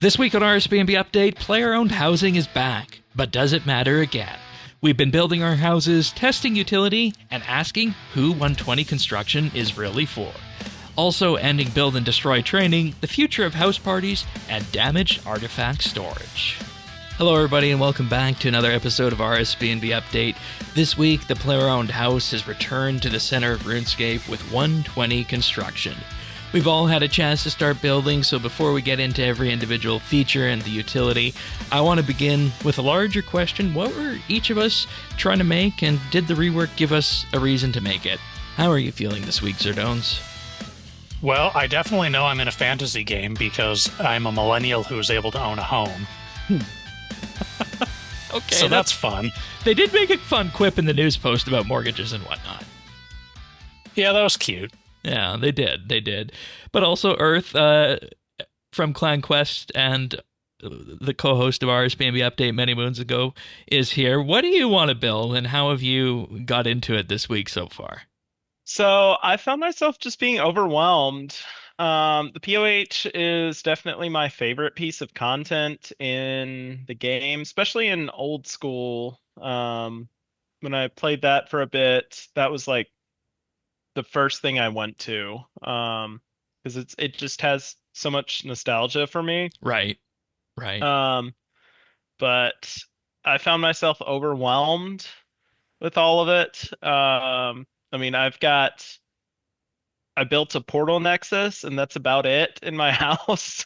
This week on RSBANDB Update, player-owned housing is back, but does it matter again? We've been building our houses, testing utility, and asking who 120 construction is really for. Also ending build and destroy training, the future of house parties, and damaged artifact storage. Hello everybody and welcome back to another episode of RSBANDB Update. This week, the player-owned house has returned to the center of RuneScape with 120 construction. We've all had a chance to start building, so before we get into every individual feature and the utility, I want to begin with a larger question. What were each of us trying to make, and did the rework give us a reason to make it? How are you feeling this week, Zerdones? Well, I definitely know I'm in a fantasy game because I'm a millennial who is able to own a home. Okay, so that's fun. They did make a fun quip in the news post about mortgages and whatnot. Yeah, that was cute. Yeah, they did. But also Earth from Clan Quest and the co-host of RSBANDB Update many moons ago is here. What do you want to build, and how have you got into it this week so far? So I found myself just being overwhelmed. The POH is definitely my favorite piece of content in the game, especially in old school. When I played that for a bit, that was like the first thing I went to, because it just has so much nostalgia for me. Right. But I found myself overwhelmed with all of it. I mean, I built a portal nexus, and that's about it in my house.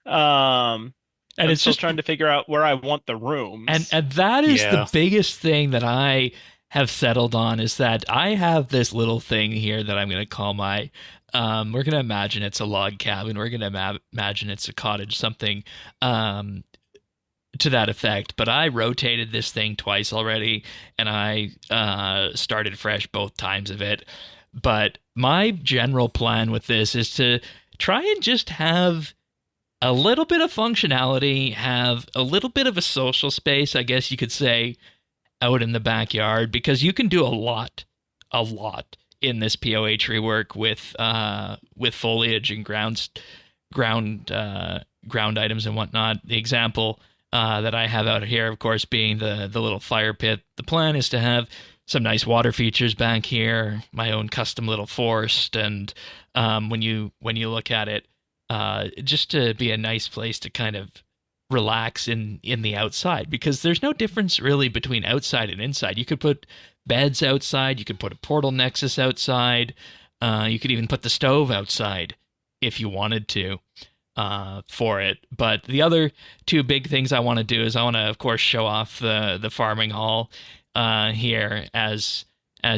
And it's still trying to figure out where I want the rooms. And that is the biggest thing that I have settled on, is that I have this little thing here that I'm going to call my, we're going to imagine it's a log cabin. We're going to imagine it's a cottage, something to that effect. But I rotated this thing twice already, and I started fresh both times of it. But my general plan with this is to try and just have a little bit of functionality, have a little bit of a social space, I guess you could say, out in the backyard, because you can do a lot in this POH rework with foliage and ground items and whatnot. The example that I have out here, of course, being the little fire pit. The plan is to have some nice water features back here, my own custom little forest, and when you look at it, just to be a nice place to kind of relax in the outside, because there's no difference really between outside and inside. You could put beds outside, you could put a portal nexus outside, you could even put the stove outside if you wanted to for it. But the other two big things I want to do is I want to, of course, show off the farming hall here. As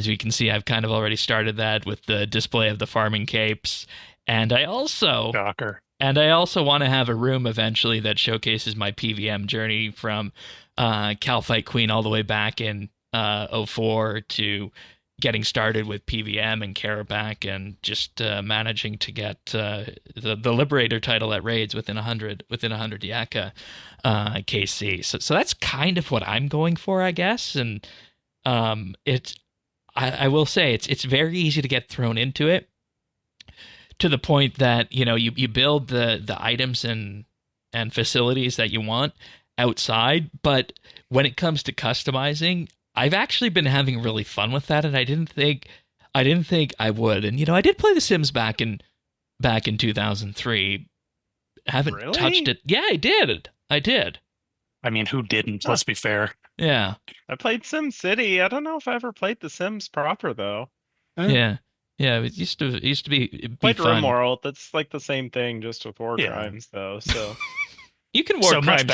we can see, I've kind of already started that with the display of the farming capes, and I also want to have a room eventually that showcases my PVM journey from Calfight Queen all the way back in 04 to getting started with PVM and Karabac, and just managing to get the Liberator title at raids within 100 Yaka KC. So that's kind of what I'm going for, I guess. And I will say it's very easy to get thrown into it, to the point that, you know, you build the items and facilities that you want outside, but when it comes to customizing, I've actually been having really fun with that, and I didn't think I would. And, you know, I did play The Sims back in 2003. Haven't touched it. Yeah, I did. I mean, who didn't? Let's be fair. Yeah. I played SimCity. I don't know if I ever played The Sims proper though. Yeah. Yeah, it used to be played fun. RimWorld. That's like the same thing, just with war crimes though. So you can war crimes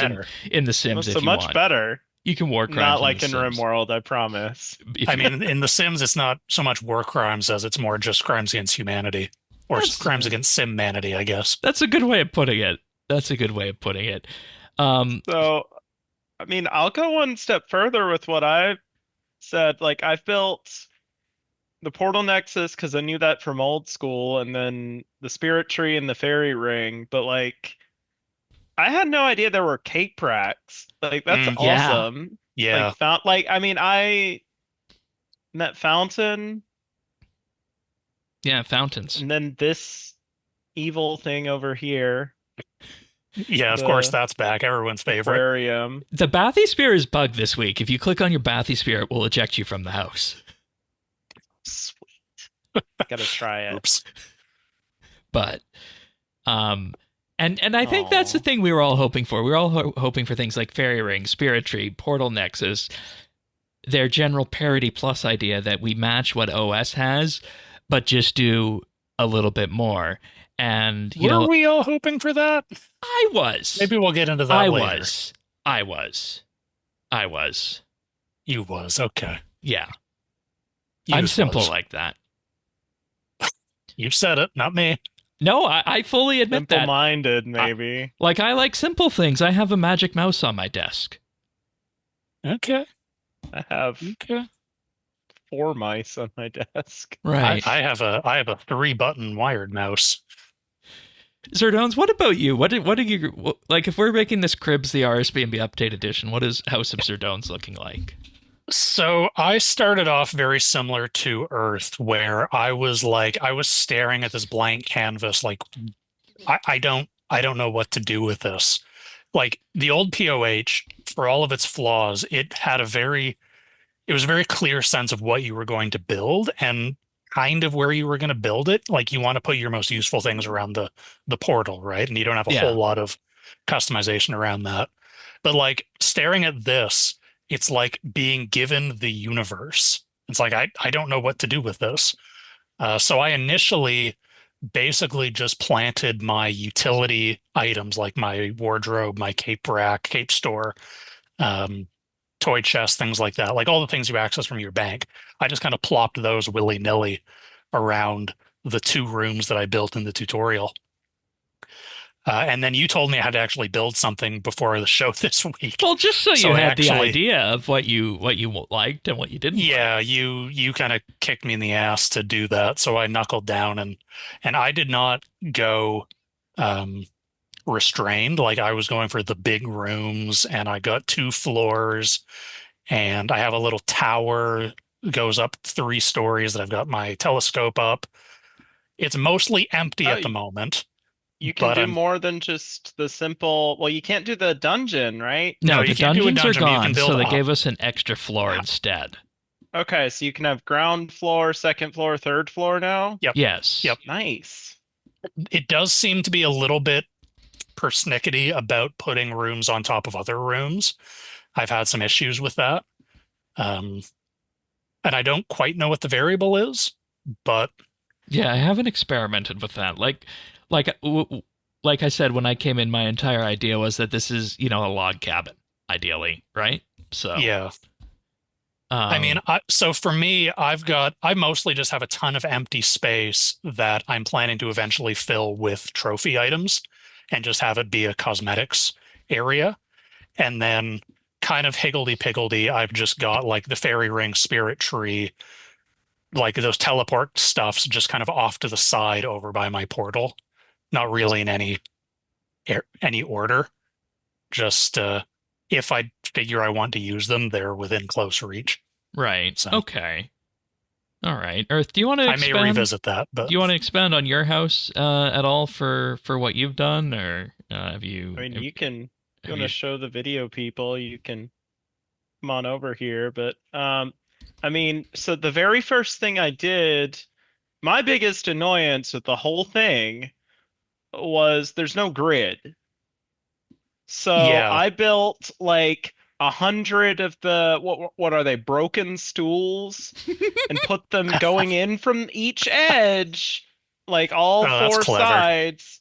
in The Sims if you want. So much better. You can war crimes. Not like in RimWorld, I promise. I mean, in The Sims, it's not so much war crimes as it's more just crimes against humanity, or crimes against Sim-manity, I guess. That's a good way of putting it. So, I mean, I'll go one step further with what I said. Like, I've built the portal nexus because I knew that from old school, and then the spirit tree and the fairy ring. But like, I had no idea there were cape racks. Like, that's awesome. Yeah. I met Fountain. Yeah, fountains. And then this evil thing over here. Yeah, of course that's back. Everyone's favorite. aquarium. The Bathysphere is bugged this week. If you click on your Bathysphere, it will eject you from the house. Sweet. Gotta try it. Oops. But and I think that's the Aw. thing we were all hoping for. We were all hoping for things like Fairy Ring, Spirit Tree, Portal Nexus, their general parity plus idea that we match what OS has, but just do a little bit more. And Were we all hoping for that? I was. Maybe we'll get into that I later. was. You was, okay. Yeah. You I'm simple was. like that. You said it, not me. No, I fully admit that. Simple-minded, maybe. Like, I like simple things. I have a magic mouse on my desk. Okay. I have Okay. 4 mice on my desk. Right. I have a 3-button wired mouse. Zerdones, what about you? What are you like? If we're making this Cribs the RSBANDB update edition, what is House of Zerdones looking like? So I started off very similar to Earth, where I was staring at this blank canvas, like I don't know what to do with this. Like the old POH, for all of its flaws, it was a very clear sense of what you were going to build and kind of where you were going to build it. Like you want to put your most useful things around the portal, right? And you don't have a whole lot of customization around that. But like staring at this, it's like being given the universe. It's like I don't know what to do with this. So I initially basically just planted my utility items like my wardrobe, my cape rack, cape store, toy chest, things like that, like all the things you access from your bank. I just kind of plopped those willy-nilly around the 2 rooms that I built in the tutorial. And then you told me I had to actually build something before the show this week. Well, just so you had the idea of what you liked and what you didn't. Yeah, you kind of kicked me in the ass to do that, so I knuckled down and I did not go restrained. Like I was going for the big rooms, and I got 2 floors, and I have a little tower that goes up 3 stories that I've got my telescope up. It's mostly empty at the moment. You can do more than just the simple. Well, you can't do the dungeon, right? No, the dungeons are gone, so they up. gave us an extra floor instead. Okay, so you can have ground floor, 2nd floor, 3rd floor now? Yep. Yes. Yep. Nice. It does seem to be a little bit persnickety about putting rooms on top of other rooms. I've had some issues with that. And I don't quite know what the variable is, but... Yeah, I haven't experimented with that. Like I said, when I came in, my entire idea was that this is, a log cabin, ideally, right? So yeah. I mean, so for me, I mostly just have a ton of empty space that I'm planning to eventually fill with trophy items and just have it be a cosmetics area. And then kind of higgledy-piggledy, I've just got like the fairy ring, spirit tree, like those teleport stuffs just kind of off to the side over by my portal. Not really in any order. Just if I figure I want to use them, they're within close reach. Right. So. Okay. All right. Earth, do you want to expand? I may revisit that, but... Do you want to expand on your house at all for what you've done, or have you... I mean, you can... If you want to show the video people, you can come on over here, but... I mean, so the very first thing I did, my biggest annoyance with the whole thing was there's no grid. So Yeah. I built like 100 of the what are they, broken stools, and put them going in from each edge, like all 4 sides,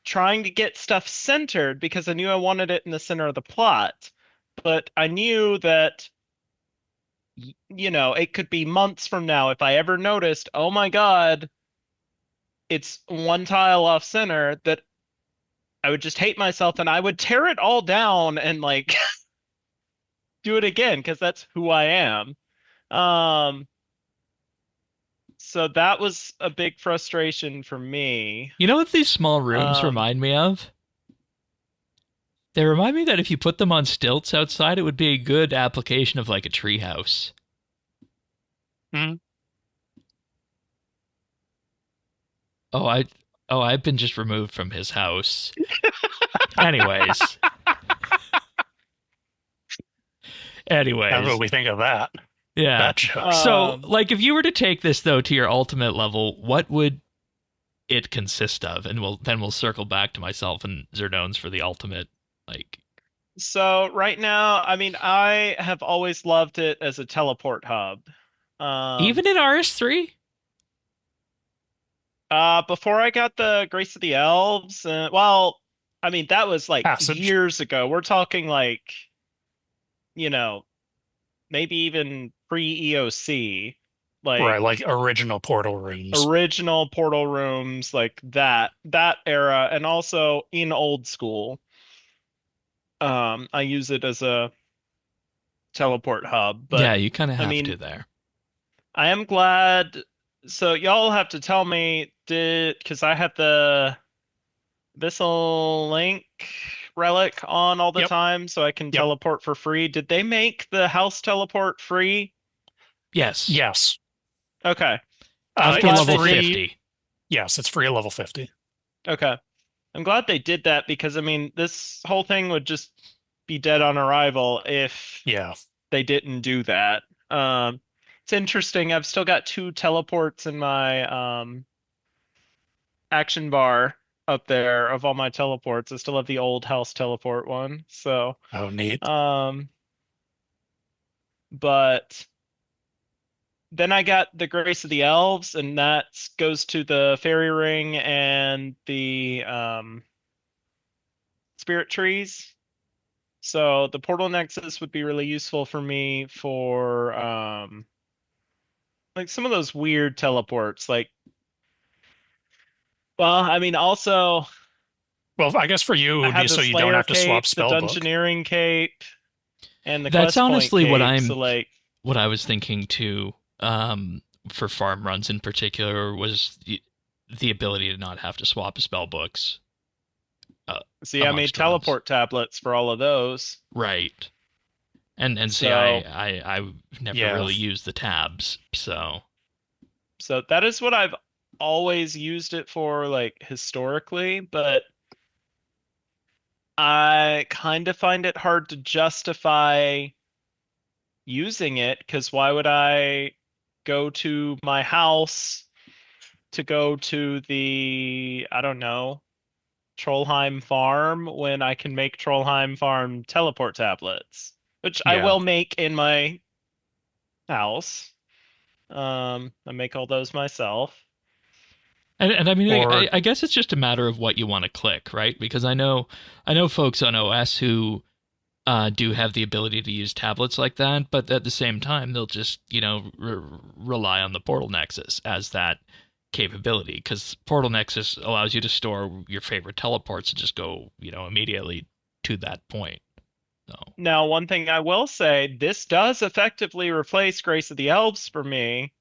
trying to get stuff centered because I knew I wanted it in the center of the plot. But I knew that, it could be months from now if I ever noticed, oh my God, it's 1 tile off center, that I would just hate myself and I would tear it all down and like do it again because that's who I am. So that was a big frustration for me. You know what these small rooms remind me of? They remind me that if you put them on stilts outside, it would be a good application of like a treehouse. Hmm. Oh, I've been just removed from his house. Anyways. That's what we think of that. Yeah. That joke. So, like, if you were to take this though to your ultimate level, what would it consist of? And we'll circle back to myself and Zerdones for the ultimate. Like, So right now, I mean, I have always loved it as a teleport hub. even in RS3? Before I got the Grace of the Elves, well, I mean, that was like Passage. years ago. We're talking like, you know, maybe even pre-EOC, Right, like original portal rooms. original portal rooms, like that era, and also in old school. I use it as a teleport hub, but Yeah, you kind of I have mean, to there. I am glad. So y'all have to tell me, because I have the Abyssal Link relic on all the Yep. time, so I can Yep. teleport for free. Did they make the house teleport free? Yes. Yes. Okay. After glad level they did. 50. Yes, it's free at level 50. Okay. I'm glad they did that because, I mean, this whole thing would just be dead on arrival if Yeah. they didn't do that. It's interesting. I've still got 2 teleports in my action bar up there of all my teleports. I still have the old house teleport one. So, Oh, neat. but then I got the Grace of the Elves, and that goes to the Fairy Ring and the Spirit Trees. So the Portal Nexus would be really useful for me for like some of those weird teleports. Like, well, I mean, also Well, I guess for you, it I would be had the so you don't Slayer have to swap cape, the spellbook. Dungeoneering cape, and the That's Quest Point honestly cape. what So like, what I was thinking too, for farm runs in particular, was the ability to not have to swap spell books. see, I made amongst runs. teleport tablets for all of those. Right. And see, So- I never Yeah. really used the tabs, so So that is what I've always used it for, like historically, but I kind of find it hard to justify using it because why would I go to my house to go to the, I don't know, Trollheim Farm when I can make Trollheim Farm teleport tablets, which I Yeah. will make in my house. I make all those myself. and I mean, Or- I guess it's just a matter of what you want to click, right? Because I know folks on OS who do have the ability to use tablets like that, but at the same time, they'll just rely on the Portal Nexus as that capability, because Portal Nexus allows you to store your favorite teleports and just go immediately to that point. So Now, one thing I will say, this does effectively replace Grace of the Elves for me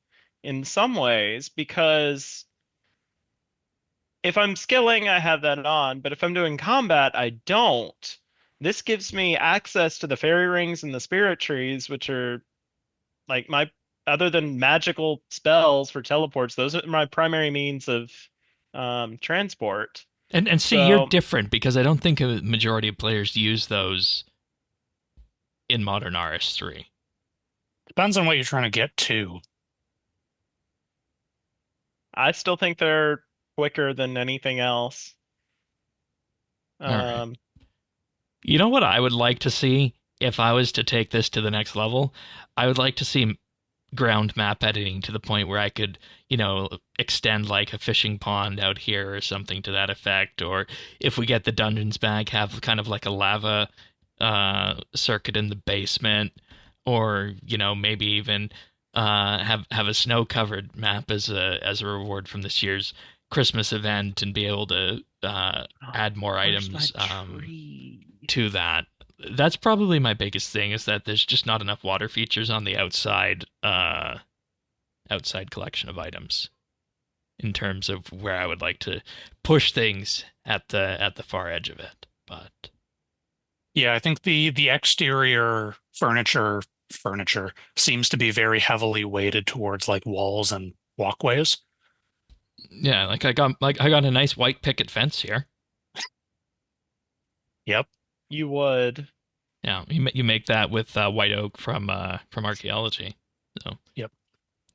in some ways, because if I'm skilling, I have that on, but if I'm doing combat, I don't. This gives me access to the fairy rings and the spirit trees, which are like my, other than magical spells for teleports, those are my primary means of transport. and see, you're different, because I don't think a majority of players use those in modern RS3. Depends on what you're trying to get to. I still think they're quicker than anything else. right. You know what I would like to see if I was to take this to the next level? I would like to see ground map editing to the point where I could, extend like a fishing pond out here or something to that effect. Or if we get the dungeons back, have kind of like a lava circuit in the basement, or maybe even have a snow covered map as a reward from this year's Christmas event, and be able to add more items to that. That's probably my biggest thing, is that there's just not enough water features on the outside collection of items, in terms of where I would like to push things at the far edge of it. But Yeah, I think the exterior furniture seems to be very heavily weighted towards like walls and walkways. yeah, like I got a nice white picket fence here. Yep. You would. Yeah, you make that with white oak from archaeology. So Yep.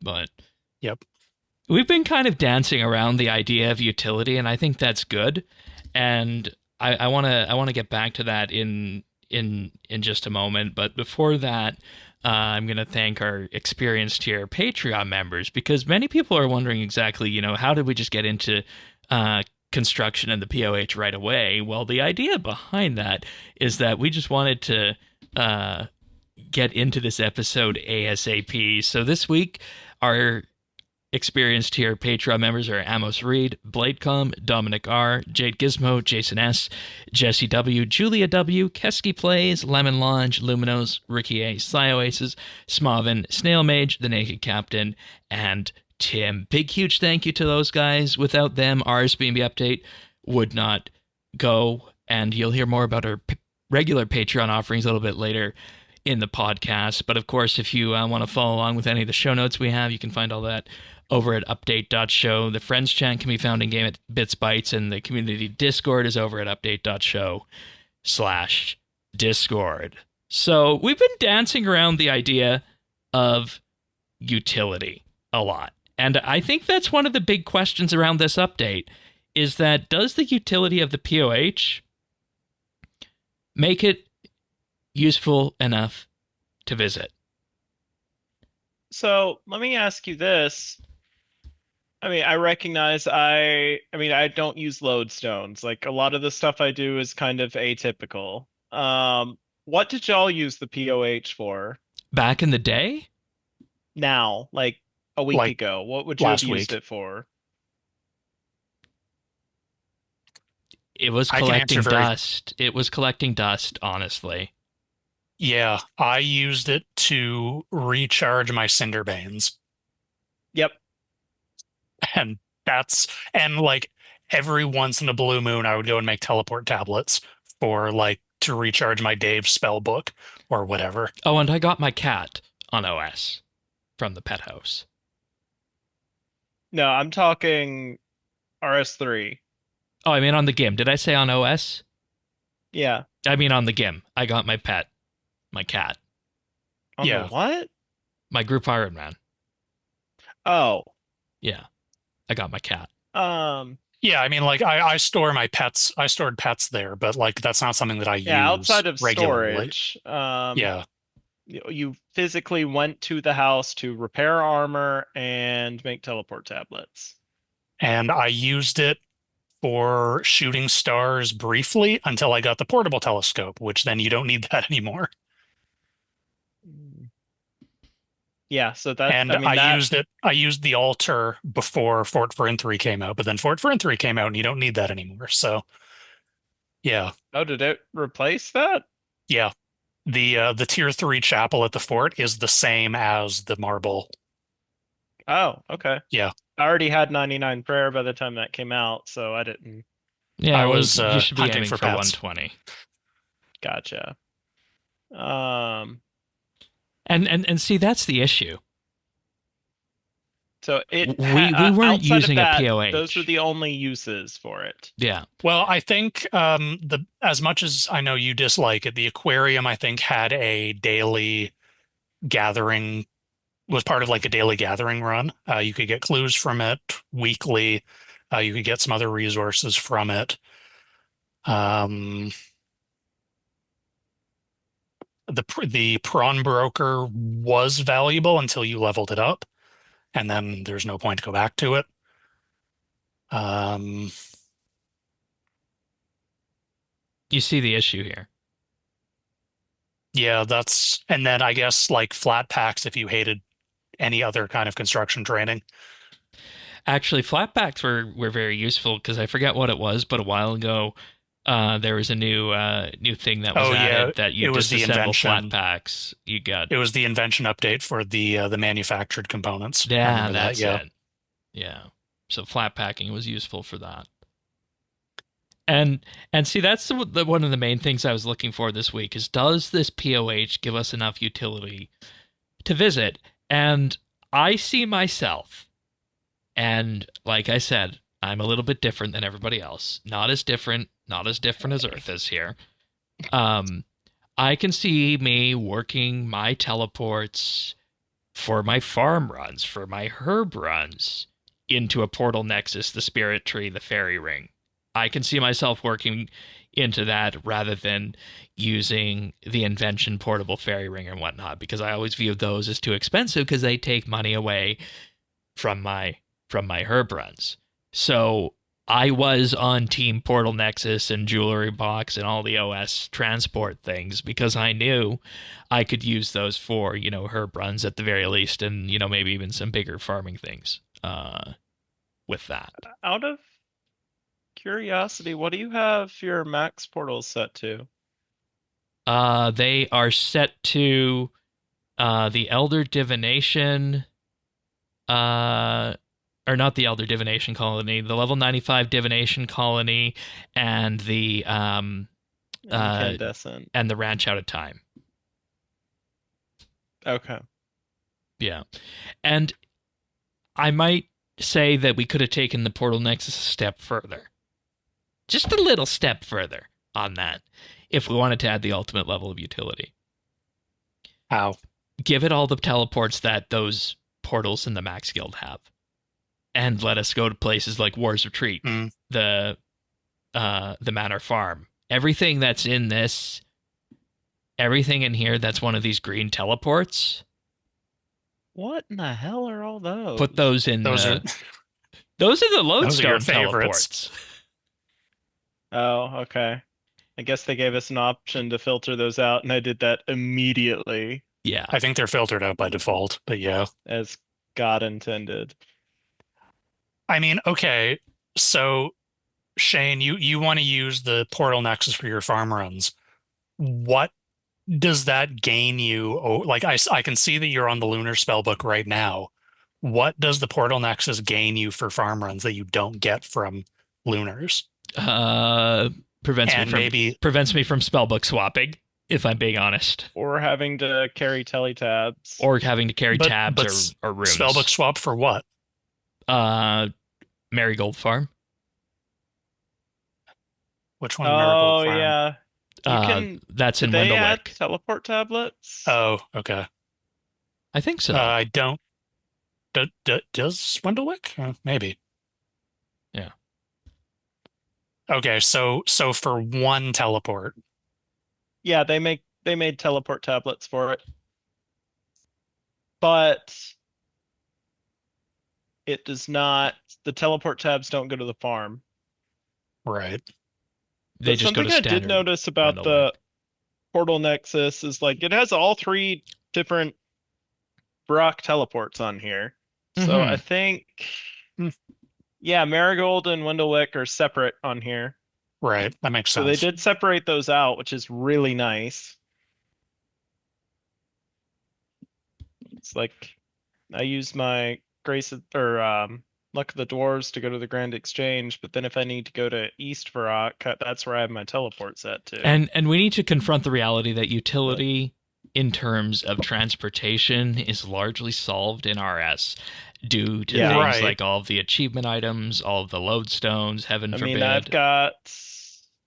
but Yep. we've been kind of dancing around the idea of utility, and I think that's good. And I wanna get back to that in just a moment. But before that, I'm gonna thank our experienced tier Patreon members, because many people are wondering exactly, how did we just get into construction and the POH right away? Well, the idea behind that is that we just wanted to get into this episode ASAP. So this week, our experienced tier Patreon members are Amos Reed, Bladecom, Dominic R, Jade Gizmo, Jason S, Jesse W, Julia W, Kesky Plays, Lemon Lodge, Luminos, Ricky A, Slyoaces, Smavin, Snail Mage, The Naked Captain, and Tim. Big, huge thank you to those guys. Without them, RSBANDB update would not go, and you'll hear more about our regular Patreon offerings a little bit later in the podcast. But of course, if you want to follow along with any of the show notes we have, you can find all that over at update.show. The Friends chat can be found in game at Bits Bytes, and the community Discord is over at update.show/Discord. So we've been dancing around the idea of utility a lot. And I think that's one of the big questions around this update, is that does the utility of the POH make it useful enough to visit? So let me ask you this. I mean, I recognize I don't use lodestones. Like, a lot of the stuff I do is kind of atypical. What did y'all use the POH for? Back in the day? Now, like a week ago, what would you have used it for? It was collecting dust. It was collecting dust, honestly. Yeah, I used it to recharge my Cinderbanes. Yep. And like every once in a blue moon, I would go and make teleport tablets for like to recharge my Dave spell book or whatever. Oh, and I got my cat on OS from the pet house. No, I'm talking RS3. Oh, I mean on the GIM. Did I say on OS? Yeah. I mean on the GIM. I got my pet, my cat. On the what? My group Iron Man. Oh. Yeah. I got my cat. Yeah, I mean, like I store my pets. I stored pets there, but like that's not something that I use outside of regularly. Storage. Yeah. You physically went to the house to repair armor and make teleport tablets. And I used it for shooting stars briefly until I got the portable telescope, which then you don't need that anymore. Yeah, so that, and I used the altar before Fort Friend 3 came out, but then Fort Friend 3 came out and you don't need that anymore. So yeah. Oh, did it replace that? Yeah. The tier 3 chapel at the fort is the same as the marble. Oh, okay. Yeah. I already had 99 prayer by the time that came out, so I didn't. Yeah, I was you should be hunting aiming for for pets. 120. Gotcha. And see, that's the issue. So we weren't using a POH. Those were the only uses for it. Yeah. Well, I think as much as I know you dislike it, the aquarium I think had a daily gathering, was part of like a daily gathering run. You could get clues from it weekly. You could get some other resources from it. The prawn broker was valuable until you leveled it up, and then there's no point to go back to it. You see the issue here. Yeah, and then I guess like flat packs if you hated any other kind of construction training. Actually, flat packs were very useful, because I forget what it was, but a while ago there was a new thing that was added that you disassemble flat packs. It was the invention update for the manufactured components. Yeah, that's it. Yeah. So flat packing was useful for that. And see, that's one of the main things I was looking for this week is, does this POH give us enough utility to visit? And I see myself, and like I said, I'm a little bit different than everybody else. Not as different as Earth is here. I can see me working my teleports for my farm runs, for my herb runs, into a portal nexus, the spirit tree, the fairy ring. I can see myself working into that rather than using the invention portable fairy ring and whatnot, because I always view those as too expensive because they take money away from my herb runs. So I was on Team Portal Nexus and Jewelry Box and all the OS transport things because I knew I could use those for, herb runs at the very least, and, maybe even some bigger farming things with that. Out of curiosity, what do you have your max portals set to? They are set to the Elder Divination, or not the Elder Divination Colony, the level 95 Divination Colony, and the Incandescent. and the Ranch Out of Time. Okay. Yeah. And I might say that we could have taken the Portal Nexus a step further. Just a little step further on that, if we wanted to add the ultimate level of utility. How? Give it all the teleports that those portals in the Max Guild have. And let us go to places like War's Retreat, the Manor Farm. Everything that's in this, everything in here that's one of these green teleports. What in the hell are all those? Put those in. Those are the lodestone teleports. Oh, okay. I guess they gave us an option to filter those out, and I did that immediately. Yeah. I think they're filtered out by default, but yeah. As God intended. I mean, okay, so Shane, you want to use the Portal Nexus for your farm runs. What does that gain you? Oh, like I can see that you're on the Lunar Spellbook right now. What does the Portal Nexus gain you for farm runs that you don't get from Lunars? Prevents me from spellbook swapping, if I'm being honest. Or having to carry teletabs. Or having to carry tabs or runes. Spellbook swap for what? Marigold Farm. Which one? Marigold Farm? Oh, yeah. That's in They add Windlewick. teleport tablets? Oh, okay. I think so. I don't. Does Windlewick? Maybe. Yeah. Okay, so for one teleport. Yeah, they made teleport tablets for it. But it does not, the teleport tabs don't go to the farm. Right. They just go to standard. Something I did notice about the Portal Nexus is like it has all three different Brock teleports on here. So I think, yeah, Marigold and Windlewick are separate on here. Right, that makes sense. So they did separate those out, which is really nice. It's like I use my Luck of the Dwarves to go to the Grand Exchange, but then if I need to go to East Varrock, that's where I have my teleport set to. And we need to confront the reality that utility in terms of transportation is largely solved in RS due to things like all of the achievement items, all of the lodestones, heaven forbid. I mean, I've got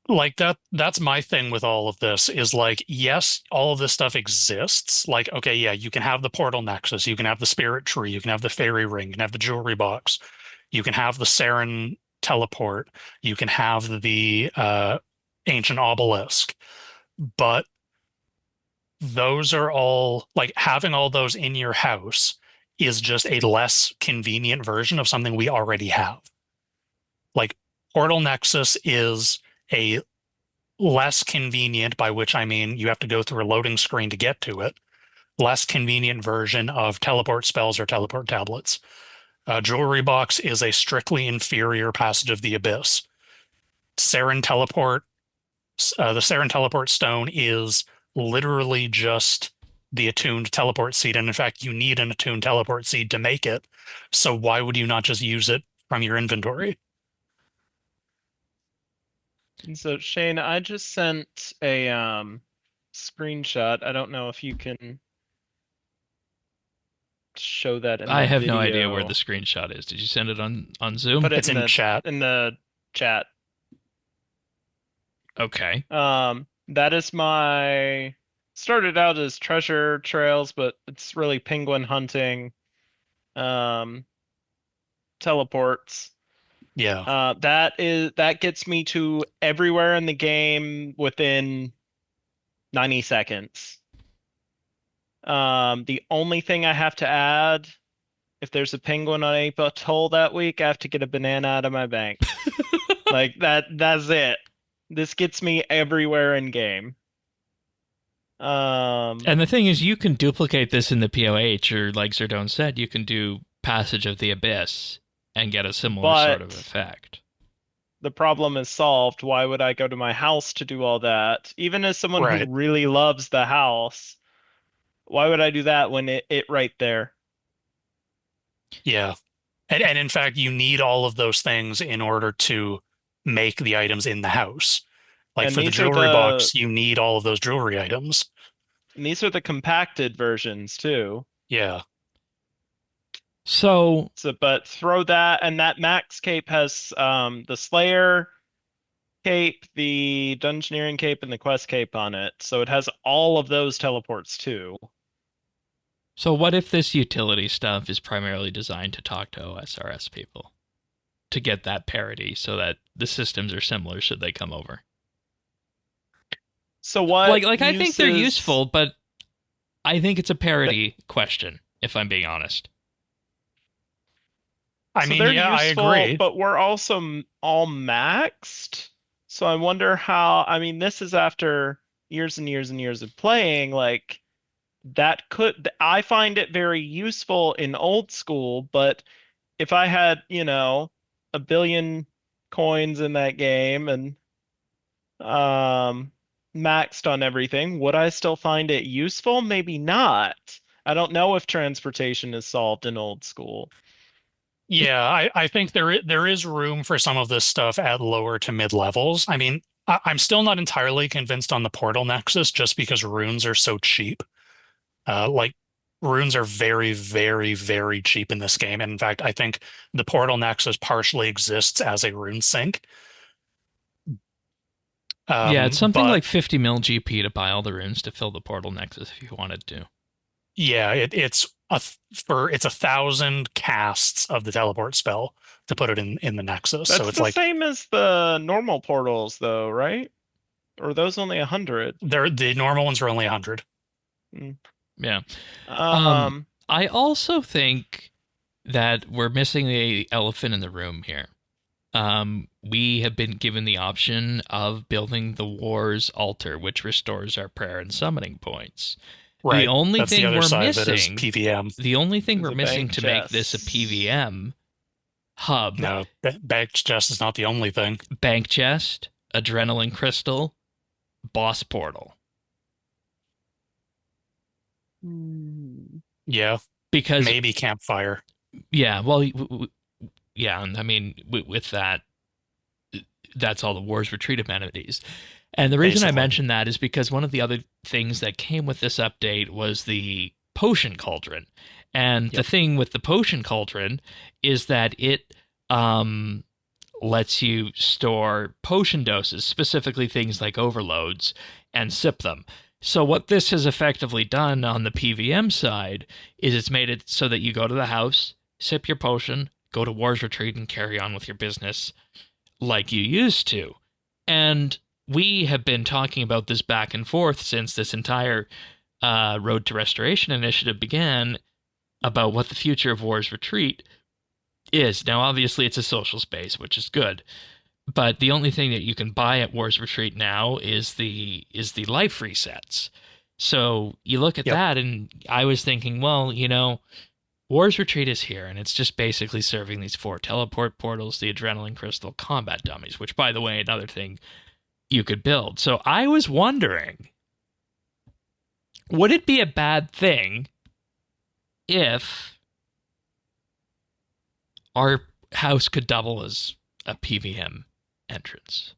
like that's my thing with all of this is like, yes, all of this stuff exists. Like, okay, yeah, you can have the Portal Nexus, you can have the Spirit Tree, you can have the Fairy Ring, you can have the Jewelry Box, you can have the Saren Teleport, you can have the Ancient Obelisk, but those are all, like, having all those in your house is just a less convenient version of something we already have. Like, Portal Nexus is a less convenient, by which I mean you have to go through a loading screen to get to it, less convenient version of teleport spells or teleport tablets. Jewelry Box is a strictly inferior Passage of the Abyss. Saren Teleport, the Saren Teleport Stone is literally just the attuned teleport seed, and in fact you need an attuned teleport seed to make it, so why would you not just use it from your inventory? So Shane, I just sent a screenshot. I don't know if you can show that in the I have video. no idea where the screenshot is. Did you send it on Zoom? Put it it's in the chat. In the chat. Okay. That is my started out as treasure trails, but it's really penguin hunting, um, teleports. Yeah. That gets me to everywhere in the game within 90 seconds. The only thing I have to add, if there's a penguin on a atoll that week, I have to get a banana out of my bank. Like that's it. This gets me everywhere in game. And the thing is, you can duplicate this in the POH, or like Zerdone said, you can do Passage of the Abyss and get a similar sort of but effect. the problem is solved. Why would I go to my house to do all that? Even as someone who Right. really loves the house, why would I do that when it right there? Yeah. And in fact, you need all of those things in order to make the items in the house. Like And for the these are jewelry the box, you need all of those jewelry items. and these are the compacted versions too. Yeah. So, So, but throw that, and that max cape has the Slayer cape, the Dungeoneering cape, and the Quest cape on it. So it has all of those teleports too. so what if this utility stuff is primarily designed to talk to OSRS people to get that parity so that the systems are similar should they come over? So what Like I think they're uses useful, but I think it's a parity question, if I'm being honest. I So mean, they're yeah, I useful, agree. but we're also all maxed. So I wonder how, I mean, this is after years and years and years of playing, like that could, I find it very useful in old school, but if I had, a billion coins in that game and um maxed on everything, would I still find it useful? Maybe not. I don't know if transportation is solved in old school. Yeah, I think there is room for some of this stuff at lower to mid levels. I mean, I'm still not entirely convinced on the portal nexus just because runes are so cheap. Like runes are very, very, very cheap in this game. And in fact, I think the portal nexus partially exists as a rune sink. Yeah, it's something But like 50 mil GP to buy all the runes to fill the portal nexus if you wanted to. yeah, it's 1,000 casts of the teleport spell to put it in the nexus. So That's it's the like same as the normal portals, though, right? Or are those only 100? the normal ones are only 100. Mm. Yeah. Um, I also think that we're missing the elephant in the room here. We have been given the option of building the War's altar, which restores our prayer and summoning points. The Right. only That's the thing other we're side of it is missing, PVM. the only thing is we're a missing bank to make this a chest. PVM hub, No, bank chest is not the only thing. bank chest, adrenaline crystal, boss portal. Yeah, Because maybe campfire. yeah, well, yeah, and I mean with that, that's all the War's Retreat amenities. And the reason I Basically. mention that is because one of the other things that came with this update was the potion cauldron. And the Yep. thing with the potion cauldron is that it lets you store potion doses, specifically things like overloads, and sip them. So what this has effectively done on the PVM side is it's made it so that you go to the house, sip your potion, go to War's Retreat, and carry on with your business like you used to. And we have been talking about this back and forth since this entire Road to Restoration initiative began about what the future of War's Retreat is. Now, obviously, it's a social space, which is good. But the only thing that you can buy at War's Retreat now is the life resets. So you look at Yep. that, and I was thinking, well, War's Retreat is here, and it's just basically serving these 4 teleport portals, the adrenaline crystal, combat dummies, which, by the way, another thing you could build. So I was wondering, would it be a bad thing if our house could double as a PVM entrance?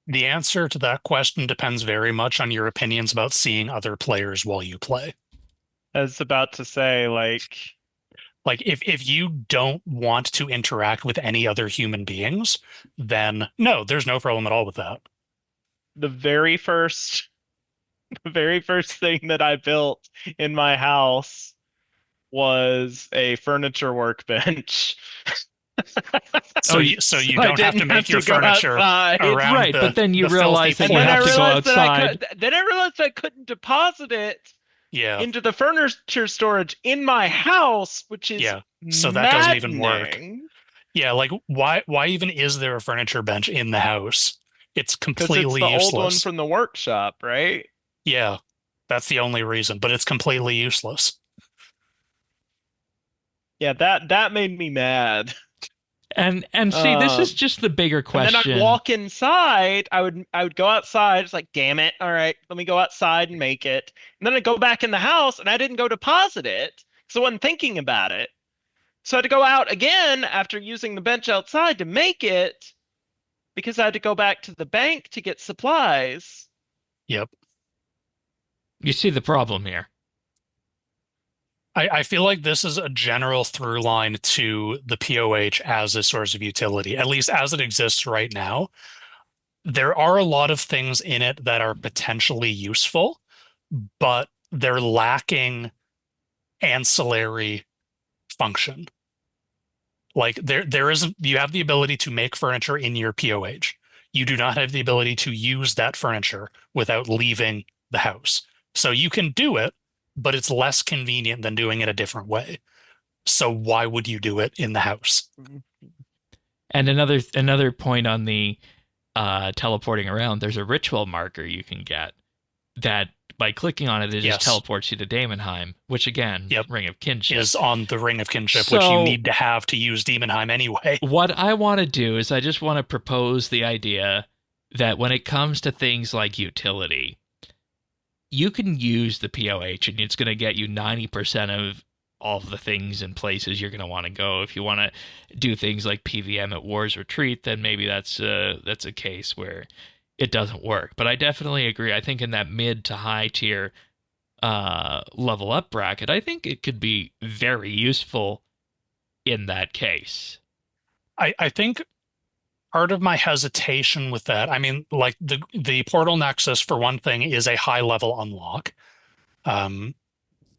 The answer to that question depends very much on your opinions about seeing other players while you play. I was about to say, like, Like if you don't want to interact with any other human beings, then no, there's no problem at all with that. the very first the very first thing that I built in my house was a furniture workbench. So Oh, you I don't have to didn't make your go furniture outside. around right, but then you the filthy realize that And you then I have to plants. go realized that outside. then I realized I couldn't deposit it Yeah, into the furniture storage in my house, which is yeah. So that doesn't even work. maddening Yeah, like why even is there a furniture bench in the house? It's because it's completely the old one useless. from the workshop, right? Yeah, that's the only reason, but it's completely useless. Yeah, that made me mad. And see, this is just the bigger And then I'd question. walk inside. I would go outside. It's like, damn it. All right, let me go outside and make it. And then I'd go back in the house and I didn't go deposit it. So I wasn't thinking about it. So I had to go out again after using the bench outside to make it because I had to go back to the bank to get supplies. Yep. You see the problem here. I feel like this is a general through line to the POH as a source of utility, at least as it exists right now. There are a lot of things in it that are potentially useful, but they're lacking ancillary function. Like there isn't, you have the ability to make furniture in your POH. You do not have the ability to use that furniture without leaving the house. So you can do it, but it's less convenient than doing it a different way. So why would you do it in the house? And another point on the teleporting around, there's a ritual marker you can get that by clicking on it, it just teleports you to Daemonheim, which again, Ring of Kinship. Is on the Ring of Kinship, which you need to have to use Daemonheim anyway. What I want to do is I just want to propose the idea that when it comes to things like utility, you can use the POH and it's going to get you 90% of all of the things and places you're going to want to go. If you want to do things like PVM at War's Retreat, then maybe that's a case where it doesn't work. But I definitely agree. I think in that mid to high tier level up bracket, I think it could be very useful in that case. I think part of my hesitation with that, I mean, like the Portal Nexus, for one thing, is a high level unlock. I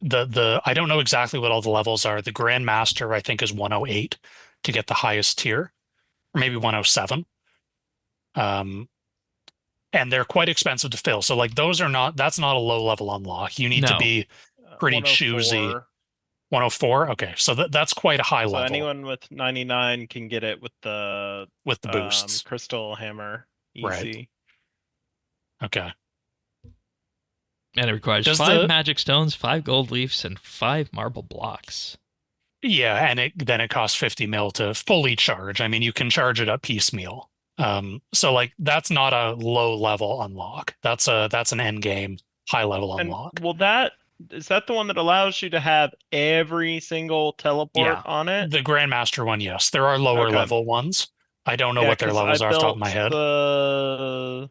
don't know exactly what all the levels are. The Grandmaster, I think, is 108 to get the highest tier, or maybe 107. And they're quite expensive to fill. So like that's not a low level unlock. You need to be pretty choosy. 104. Okay, so that's quite a high level. So anyone with 99 can get it with the boosts. Crystal Hammer, easy. Right. Okay. And it requires 5 magic stones, 5 gold leaves, and 5 marble blocks. Yeah, and then it costs 50 mil to fully charge. I mean, you can charge it up piecemeal. So like that's not a low level unlock. That's an end game high level unlock. Is that the one that allows you to have every single teleport on it? The Grandmaster one, yes. There are lower level ones. I don't know what their levels are off the top of my head. A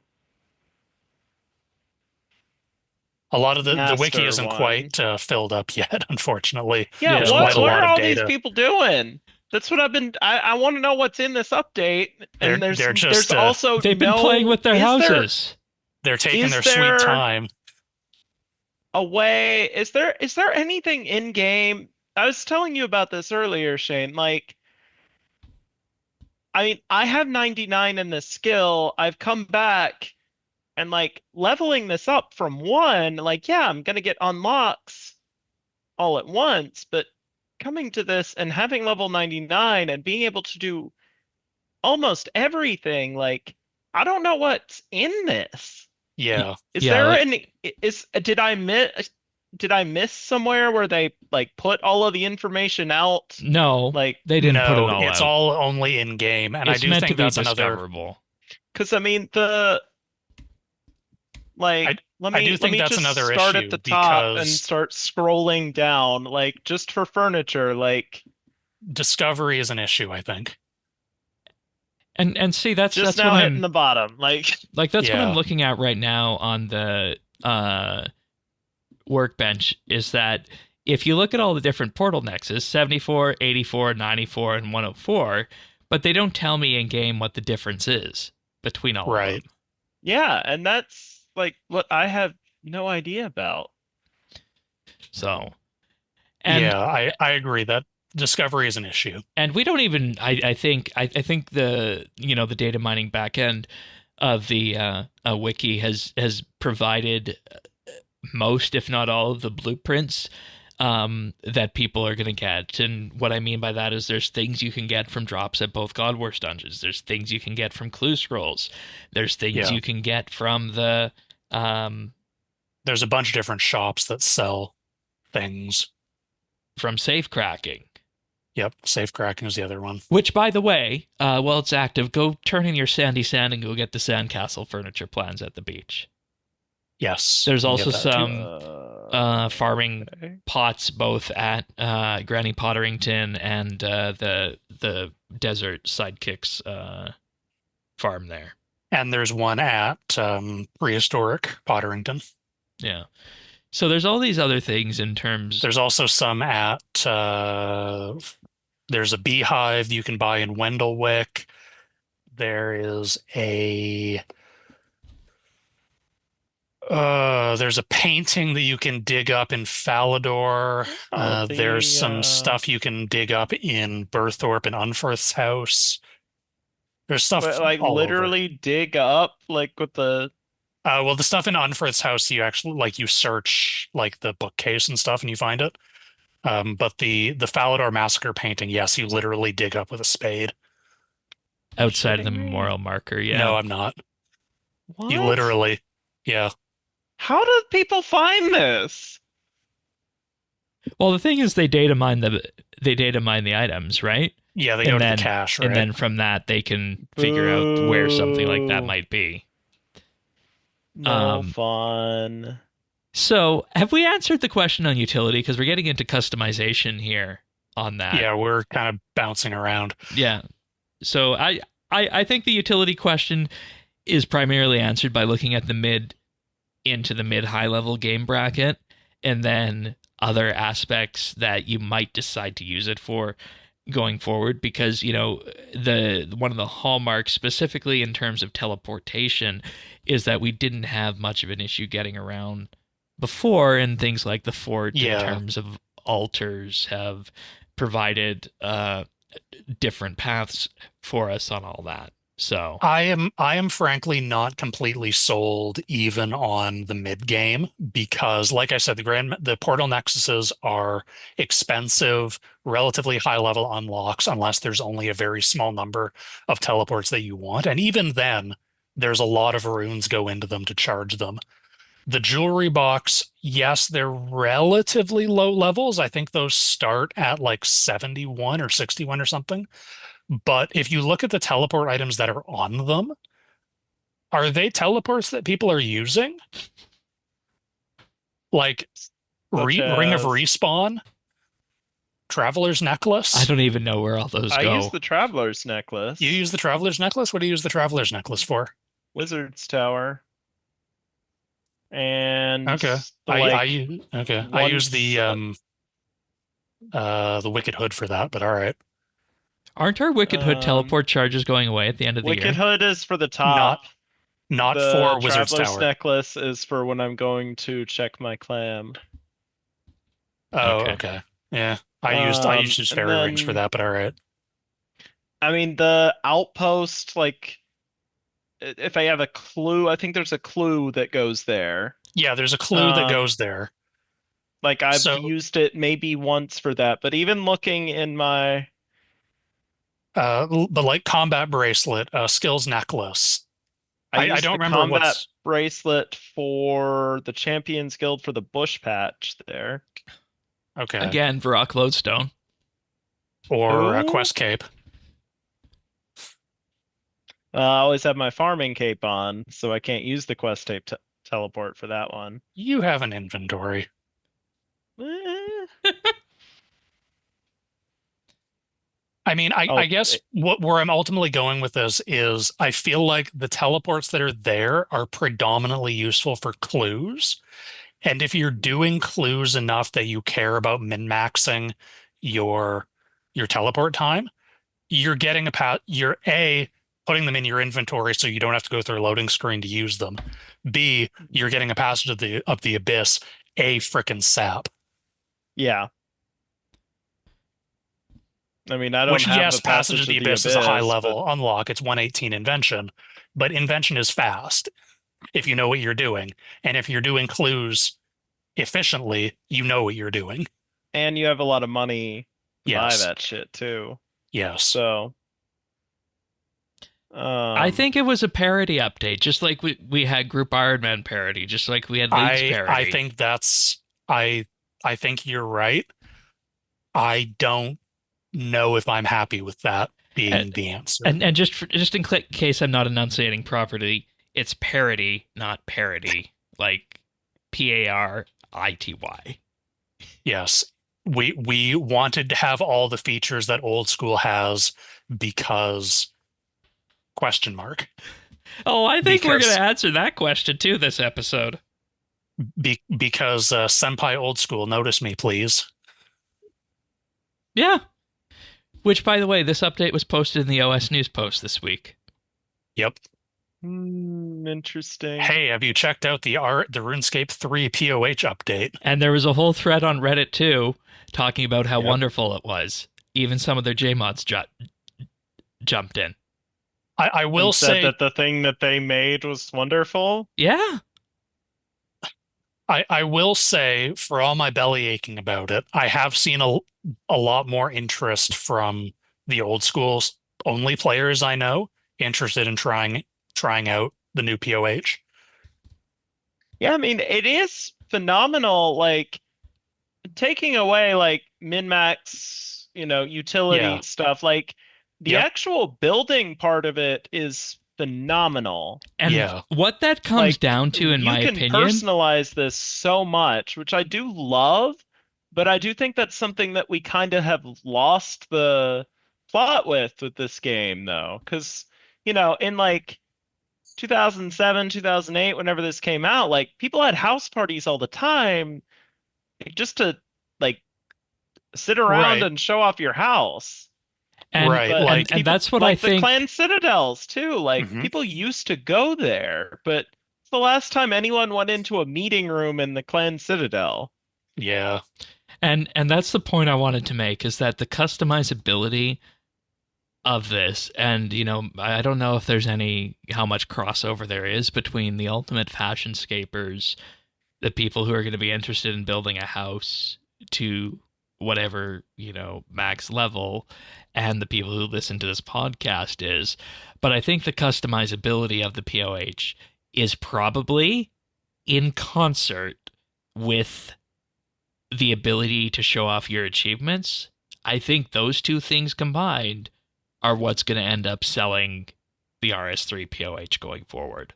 lot of the wiki isn't quite filled up yet, unfortunately. Yeah, what are all these people doing? That's what I want to know what's in this update. And there's also they've been playing with their houses. They're taking their sweet time. Is there anything in game? I was telling you about this earlier, Shane. Like, I mean, I have 99 in this skill. I've come back and like leveling this up from 1, like, yeah, I'm gonna get unlocks all at once, but coming to this and having level 99 and being able to do almost everything, like, I don't know what's in this. Yeah. Did I miss somewhere where they like put all of the information out? No, like they didn't put it all out. It's all only in game, and it's I do think that's discoverable. Because I mean let me just start at the top and start scrolling down, like just for furniture, like discovery is an issue, I think. And see, that's now what hitting the bottom, like that's what I'm looking at right now on the workbench, is that if you look at all the different portal nexus, 74, 84, 94, and 104, but they don't tell me in game what the difference is between all of them. Yeah, and that's like what I have no idea about. So, and Yeah, I agree that discovery is an issue. and we don't even I think the the data mining backend of the wiki has provided most, if not all, of the blueprints that people are going to get. And what I mean by that is there's things you can get from drops at both God Wars dungeons. There's things you can get from clue scrolls. There's things Yeah. you can get from the There's a bunch of different shops that sell things. from safe cracking. Yep, safe cracking is the other one. Which, by the way, while it's active, go turn in your sandy sand and go get the sandcastle furniture plans at the beach. Yes. There's you also get that too. some farming Okay. pots both at Granny Potterington and the Desert Sidekicks farm there. And there's one at Prehistoric Potterington. Yeah. So there's all these other things in terms. There's also some at there's a beehive you can buy in Wendellwick. There is there's a painting that you can dig up in Falador. Oh, There's some stuff you can dig up in Berthorpe and Unferth's house. There's stuff but like all literally dig up like with the over. Well, the stuff in Unferth's house, you actually you search like the bookcase and stuff and you find it. But the Falador Massacre painting, yes, you literally dig up with a spade. Outside of the shitting me? memorial marker, yeah. No, I'm not. What? You literally, yeah. How do people find this? Well, the thing is, they data mine the items, right? Yeah, they And go to then- the cache, right? And then from that, they can figure out where something like that Boo. might be. No fun. So, have we answered the question on utility? Because we're getting into customization here on that. Yeah, we're kind of bouncing around. Yeah. So I think the utility question is primarily answered by looking at the mid high level game bracket, and then other aspects that you might decide to use it for going forward, because the one of the hallmarks specifically in terms of teleportation is that we didn't have much of an issue getting around before, and things like the forge in terms of altars have provided different paths for us on all that. So I am frankly not completely sold even on the mid game because, like I said, the portal nexuses are expensive, relatively high level unlocks unless there's only a very small number of teleports that you want, and even then, there's a lot of runes go into them to charge them. The jewelry box, yes, they're relatively low levels. I think those start at like 71 or 61 or something. But if you look at the teleport items that are on them, are they teleports that people are using? Like Ring of as- Respawn, Traveler's Necklace. I don't even know where all those I go. use the Traveler's Necklace. You use the Traveler's Necklace? What do you use the Traveler's Necklace for? Wizard's Tower. And Okay. the, I use the Wicked Hood for that, but all right. Aren't our Wicked Hood Um, teleport charges going away at the end of the Wicked year? Hood is for the top. Not The for Wizard's Traveler's Tower. Necklace is for when I'm going to check my clam. Oh, Okay. okay. Yeah. I used and fairy rings for then- that, but all right. I mean, the outpost, like, if I have a clue, I think there's a clue that goes there. Yeah, there's a clue that Um, goes there. Like, I've So- used it maybe once for that, but even looking in my But like combat bracelet, skills necklace. I used don't the remember combat what's bracelet for the Champions Guild for the bush patch there. okay. Again, Varrock Lodestone. Or a Who? quest cape. I always have my farming cape on, so I can't use the quest tape teleport for that one. You have an inventory. Eh. I mean, I Oh, guess where I'm ultimately going with this is I feel like the teleports that are there are predominantly useful for clues. And if you're doing clues enough that you care about min-maxing your teleport time, you're getting you're putting them in your inventory so you don't have to go through a loading screen to use them. B, you're getting a passage of the abyss, a frickin' sap. Yeah. I mean, I don't Which, have yes, the passage of the abyss is a high level but unlock. It's 118 invention, but invention is fast if you know what you're doing. And if you're doing clues efficiently, you know what you're doing. and you have a lot of money to buy Yes. that shit too. Yes. So I think it was a parody update, just like we had Group Iron Man parody, just like we had League's parody. I think that's I think you're right. I don't know if I'm happy with that being the answer. And just in case I'm not enunciating properly, it's parody, not parody, like PARITY. Yes. We wanted to have all the features that old school has because question mark. Oh, I think we're going to answer that question too this episode. Because Senpai Old School, notice me, please. Yeah. Which, by the way, this update was posted in the OS News post this week. Yep. Interesting. Hey, have you checked out the RuneScape 3 POH update? And there was a whole thread on Reddit too, talking about how wonderful it was. Even some of their JMods jumped in. I will say that the thing that they made was wonderful. Yeah. I will say, for all my belly aching about it, I have seen a lot more interest from the old schools only players I know interested in trying out the new POH. Yeah, I mean, it is phenomenal. Like taking away like min-max, utility stuff, like the actual building part of it is phenomenal. And what that comes down to, in my opinion, you can personalize this so much, which I do love, but I do think that's something that we kind of have lost the plot with this game, though, because in like 2007, 2008, whenever this came out, like people had house parties all the time, just to like sit around and show off your house. And, and that's what I think. The clan citadels too. Like people used to go there, but it's the last time anyone went into a meeting room in the clan citadel. Yeah. And that's the point I wanted to make, is that the customizability of this, and I don't know if there's how much crossover there is between the ultimate fashionscapers, the people who are going to be interested in building a house to whatever, max level, and the people who listen to this podcast is. But I think the customizability of the POH is probably in concert with the ability to show off your achievements. I think those two things combined are what's going to end up selling the RS3 POH going forward.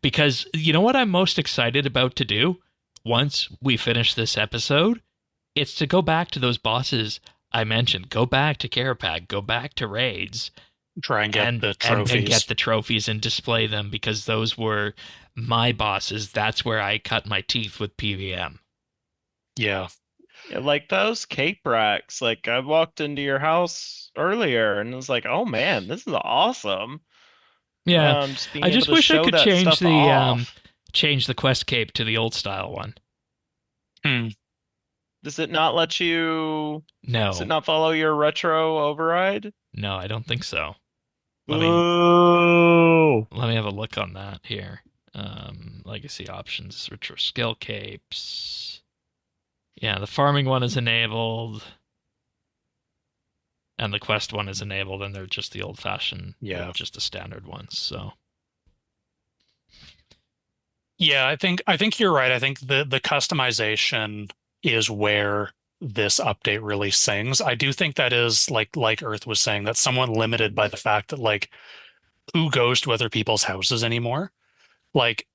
Because you know what I'm most excited about to do once we finish this episode? It's to go back to those bosses I mentioned. Go back to Carapac, go back to raids. Try and get the trophies. And get the trophies and display them, because those were my bosses. That's where I cut my teeth with PVM. Yeah, like those cape racks. Like I walked into your house earlier and it was like, oh man, this is awesome. Yeah, I just wish I could change the quest cape to the old style one. Does it not let you? No. Does it not follow your retro override? No, I don't think so. Let me have a look on that here. Legacy options, retro skill capes. Yeah, the farming one is enabled, and the quest one is enabled, and they're just the old-fashioned, just the standard ones. So, yeah, I think you're right. I think the customization is where this update really sings. I do think that is like Earth was saying, that's somewhat limited by the fact that like who goes to other people's houses anymore. Like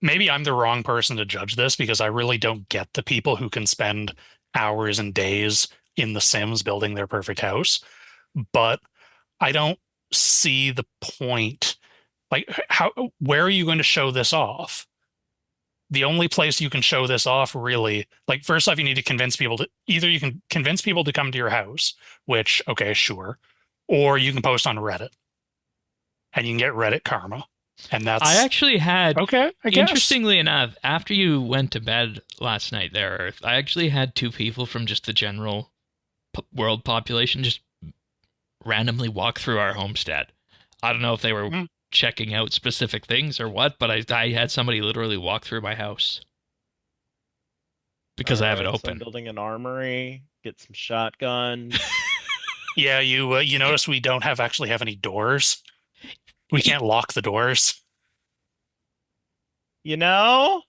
maybe I'm the wrong person to judge this, because I really don't get the people who can spend hours and days in The Sims building their perfect house. But I don't see the point. Like where are you going to show this off? The only place you can show this off, really, like first off, you need to convince people to either you can convince people to come to your house, which, okay, sure, or you can post on Reddit. and you can get Reddit karma. And that's I actually had, okay, I guess. interestingly enough, after you went to bed last night there, Earth, I actually had 2 people from just the general world population just randomly walk through our homestead. I don't know if they were checking out specific things or what, but I had somebody literally walk through my house because I have it So open. I'm building an armory, get some shotguns. Yeah, you notice we don't actually have any doors. We can't lock the doors. You know?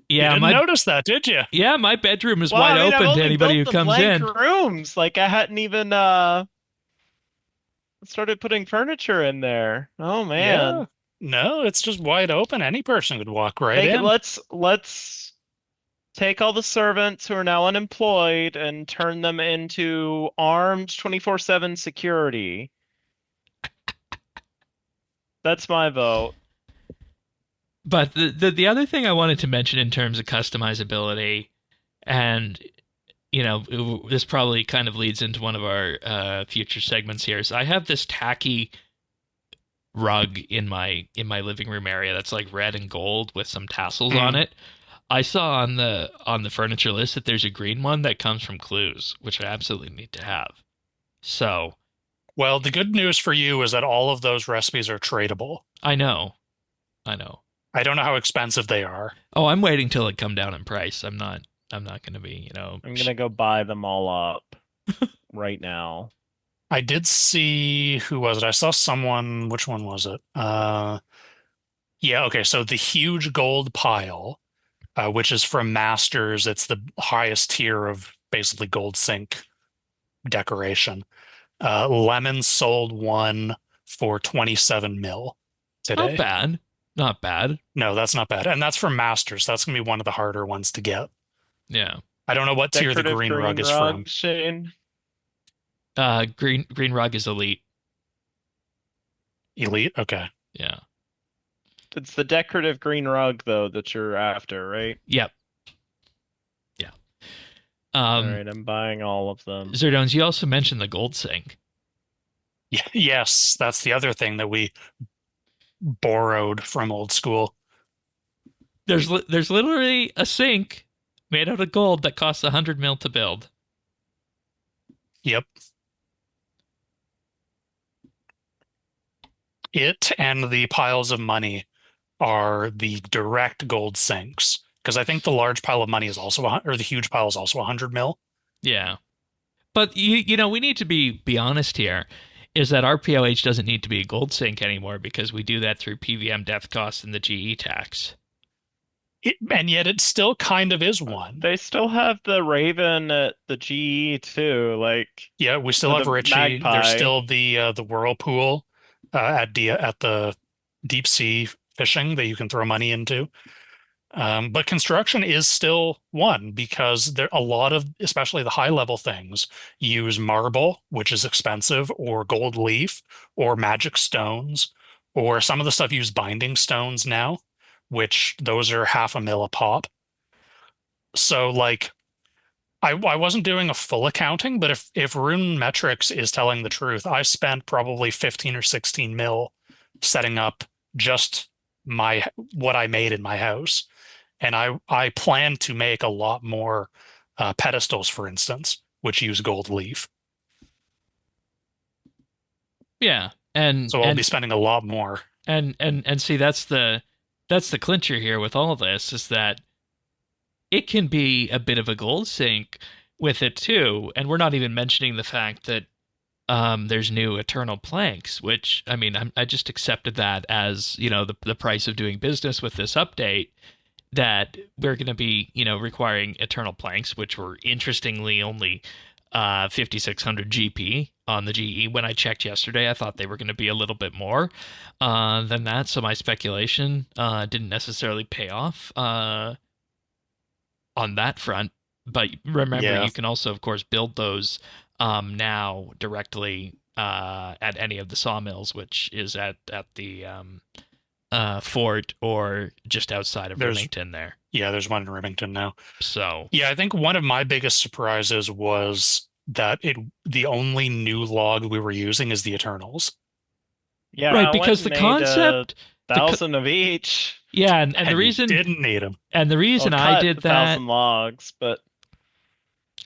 Yeah, you didn't notice that, did you? Yeah, my bedroom is Well, wide I mean, I've open to only anybody who built the comes blank in. rooms. Like I hadn't even started putting furniture in there. Oh man. Yeah. No, it's just wide open. Any person could walk right in. Let's take all the servants who are now unemployed and turn them into armed 24/7 security. That's my vote. But the other thing I wanted to mention in terms of customizability, and this probably kind of leads into one of our future segments here, is I have this tacky rug in my living room area that's like red and gold with some tassels on it. I saw on the furniture list that there's a green one that comes from Clues, which I absolutely need to have. So, well, the good news for you is that all of those recipes are tradable. I know. I don't know how expensive they are. Oh, I'm waiting till it come down in price. I'm not going to be, I'm going to go buy them all up right now. I did see, who was it? I saw someone, which one was it? Yeah, okay, so the huge gold pile, which is from Masters, it's the highest tier of basically gold sink decoration. Lemon sold one for 27 mil today. Not bad. No, that's not bad. And that's from Masters. That's going to be one of the harder ones to get. Yeah. I don't know what tier the green rug is from. Shane. Green rug is elite. Elite? Okay. Yeah. It's the decorative green rug though that you're after, right? Yep. Yeah. All right, I'm buying all of them. Zerdones, you also mentioned the gold sink. Yeah, yes, that's the other thing that we borrowed from old school. There's literally a sink made out of gold that costs 100 mil to build. Yep. It and the piles of money are the direct gold sinks, because I think the large pile of money is also, or the huge pile is also 100 mil. Yeah. But we need to be honest here, is that our POH doesn't need to be a gold sink anymore because we do that through PVM depth cost and the GE tax. And yet it still kind of is one. They still have the Raven at the GE too, like yeah, we still have Richie. Magpie. There's still the Whirlpool at the deep sea fishing that you can throw money into. But construction is still one because there a lot of, especially the high level things, use marble, which is expensive, or gold leaf, or magic stones, or some of the stuff use binding stones now, which those are $500,000 a pop. So like, I wasn't doing a full accounting, but if Rune Metrics is telling the truth, I spent probably 15 or 16 mil setting up just what I made in my house. And I plan to make a lot more pedestals, for instance, which use gold leaf. Yeah, and so I'll be spending a lot more. And see, that's the clincher here with all this, is that it can be a bit of a gold sink with it too. And we're not even mentioning the fact that there's new eternal planks, which, I mean, I just accepted that as, the price of doing business with this update, that we're going to be, requiring eternal planks, which were interestingly only 5,600 GP on the GE. When I checked yesterday, I thought they were going to be a little bit more than that. So my speculation didn't necessarily pay off on that front. But remember, you can also, of course, build those now directly at any of the sawmills, which is at the fort or just outside of Remington there. Yeah, there's one in Remington now. So yeah, I think one of my biggest surprises was that the only new log we were using is the Eternals. Yeah, Right, I went because and the made concept, the co- 1,000 of each. yeah, and the And you reason didn't need them. and the reason Well, I cut did that 1,000 logs, but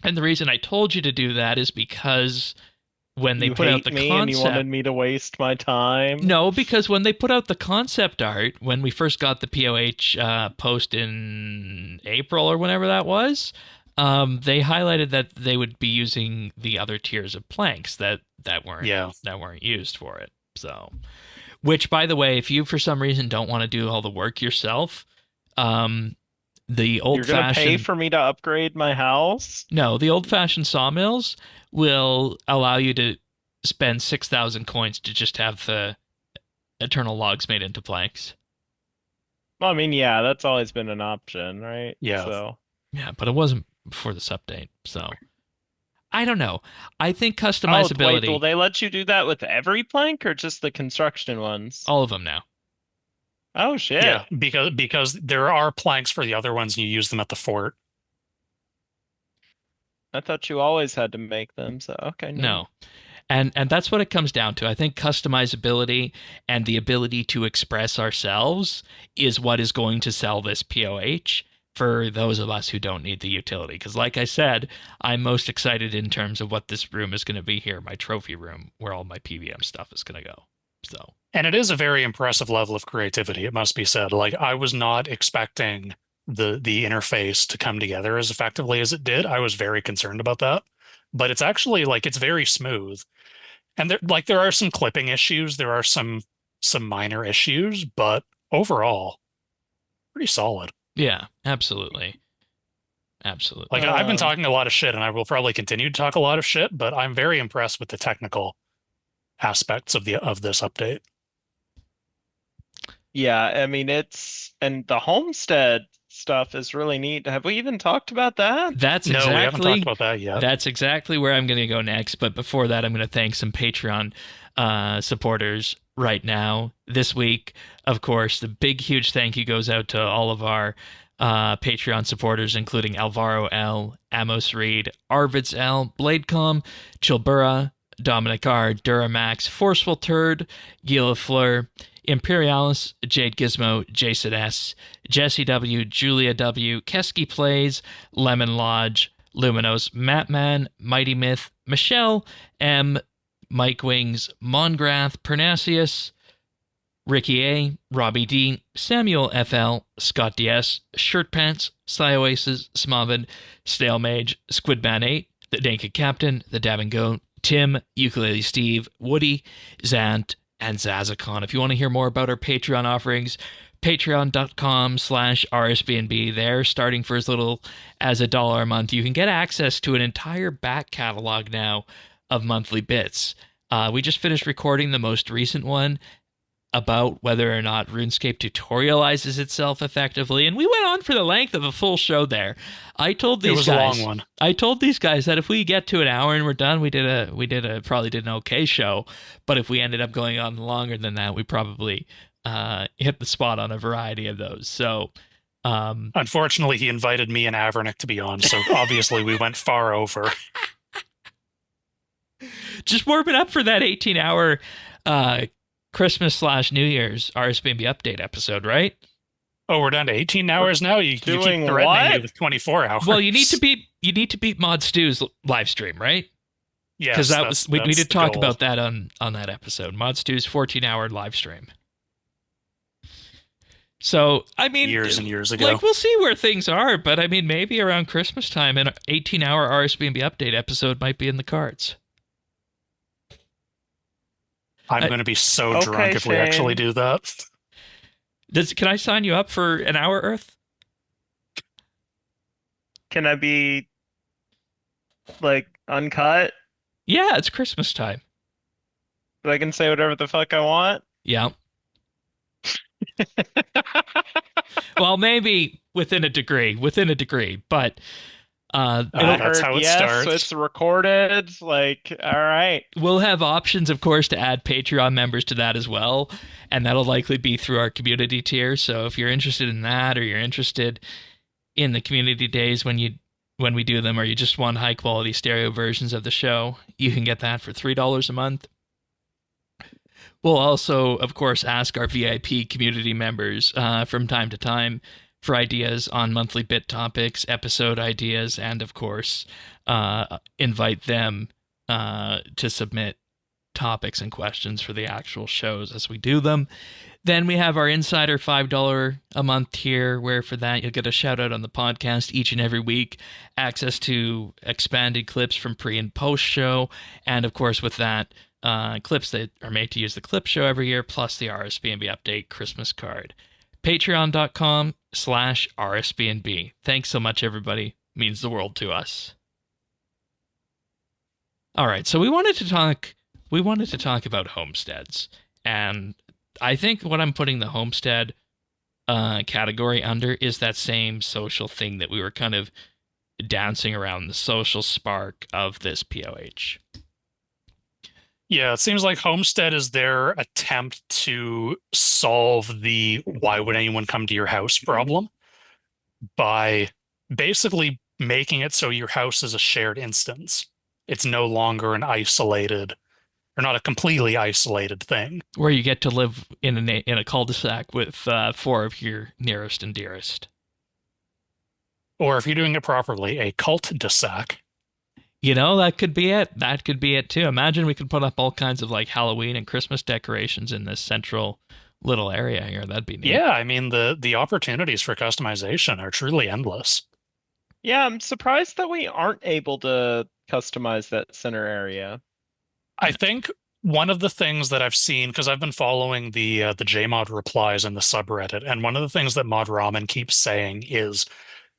and the reason I told you to do that is because when they you put out hate the me and you wanted concept, me to waste my time. no, because when they put out the concept art, when we first got the POH post in April or whenever that was, they highlighted that they would be using the other tiers of planks that weren't used for it. So, which, by the way, if you for some reason don't want to do all the work yourself, the You're gonna pay old-fashioned for me to upgrade my house? no, the old-fashioned sawmills will allow you to spend 6,000 coins to just have the eternal logs made into planks. Well, I mean, yeah, that's always been an option, right? Yeah. So Yeah, but it wasn't before this update, so I don't know. I think wait, customizability, will they let you do that with every plank or just the construction ones? all of them now. Oh shit. Yeah, because there are planks for the other ones, and you use them at the fort. I thought you always had to make them, so okay. No. And that's what it comes down to. I think customizability and the ability to express ourselves is what is going to sell this POH for those of us who don't need the utility. Because like I said, I'm most excited in terms of what this room is going to be here, my trophy room, where all my PVM stuff is going to go. So, And it is a very impressive level of creativity, it must be said. Like, I was not expecting the interface to come together as effectively as it did. I was very concerned about that. But it's actually like it's very smooth. And there are some clipping issues, there are some minor issues, but overall, pretty solid. yeah, absolutely. Absolutely. Like, I've been talking a lot of shit, and I will probably continue to talk a lot of shit, but I'm very impressed with the technical aspects of this update. Yeah, I mean and the homestead stuff is really neat. Have we even talked about that? That's No, we haven't exactly talked about that yet. That's exactly where I'm going to go next. But before that, I'm going to thank some Patreon supporters right now. This week, of course, the big, huge thank you goes out to all of our Patreon supporters, including Alvaro L, Amos Reed, Arvids L, Bladecom, Chilbura, Dominic R, Duramax, Forceful Turd, Gila Fleur, Imperialis, Jade Gizmo, Jason S, Jesse W, Julia W, Kesky Plays, Lemon Lodge, Luminos, Matman, Mighty Myth, Michelle M, Mike Wings, Mongrath, Pernasius, Ricky A, Robbie D, Samuel FL, Scott DS, Shirt Pants, Oasis, Smavin, Stale Mage, Squidman 8, The Danka Captain, The Dabbing Goat, Tim, Ukulele Steve, Woody, Zant, and Zazakon. If you want to hear more about our Patreon offerings, patreon.com/RSBANDB. There, starting for as little as $1 a month, you can get access to an entire back catalog now of monthly bits. We just finished recording the most recent one about whether or not RuneScape tutorializes itself effectively, and we went on for the length of a full show there. I told these guys, it was a long one. I told these guys that if we get to an hour and we're done, we probably did an okay show. But if we ended up going on longer than that, we probably hit the spot on a variety of those. So, unfortunately, he invited me and Avernick to be on, so obviously we went far over. Just warming up for that 18-hour Christmas/New Year's RSBANDB update episode, right? Oh, we're down to 18 hours now? You keep Doing threatening what? me with 24 hours. Well, you need to beat Mod Stu's live stream, right? Yes, Because we did talk about that on that episode. Mod Stu's 14-hour live stream. So, I mean, years and years ago. Like, we'll see where things are, but I mean, maybe around Christmas time, an 18-hour RSBANDB update episode might be in the cards. I'm going to be so Okay, drunk if we actually Shane. do that. Can I sign you up for an hour, Earth? Can I be like uncut? Yeah, it's Christmas time. So I can say whatever the fuck I want? Yeah. Well, maybe within a degree, but That's how it yes, starts. so it's recorded. Like, all right. we'll have options, of course, to add Patreon members to that as well, and that'll likely be through our community tier. So if you're interested in that, or you're interested in the community days when you when we do them, or you just want high quality stereo versions of the show, you can get that for $3 a month. We'll also, of course, ask our VIP community members from time to time for ideas on monthly bit topics, episode ideas, and of course, invite them to submit topics and questions for the actual shows as we do them. Then we have our insider $5 a month tier, where for that you'll get a shout out on the podcast each and every week, access to expanded clips from pre and post show, and of course with that, clips that are made to use the clip show every year, plus the RSBANDB update Christmas card. Patreon.com/RSBANDB. Thanks so much, everybody. Means the world to us. All right, so we wanted to talk about homesteads, and I think what I'm putting the homestead category under is that same social thing that we were kind of dancing around, the social spark of this POH. Yeah, it seems like Homestead is their attempt to solve the why would anyone come to your house problem by basically making it so your house is a shared instance. It's no longer an isolated, or not a completely isolated thing. Where you get to live in a cul-de-sac with 4 of your nearest and dearest. Or if you're doing it properly, a cult-de-sac. You know, that could be it. That could be it, too. Imagine we could put up all kinds of, like, Halloween and Christmas decorations in this central little area here. That'd be neat. Yeah, I mean, the opportunities for customization are truly endless. Yeah, I'm surprised that we aren't able to customize that center area. I think one of the things that I've seen, because I've been following the JMod replies in the subreddit, and one of the things that Mod Ramen keeps saying is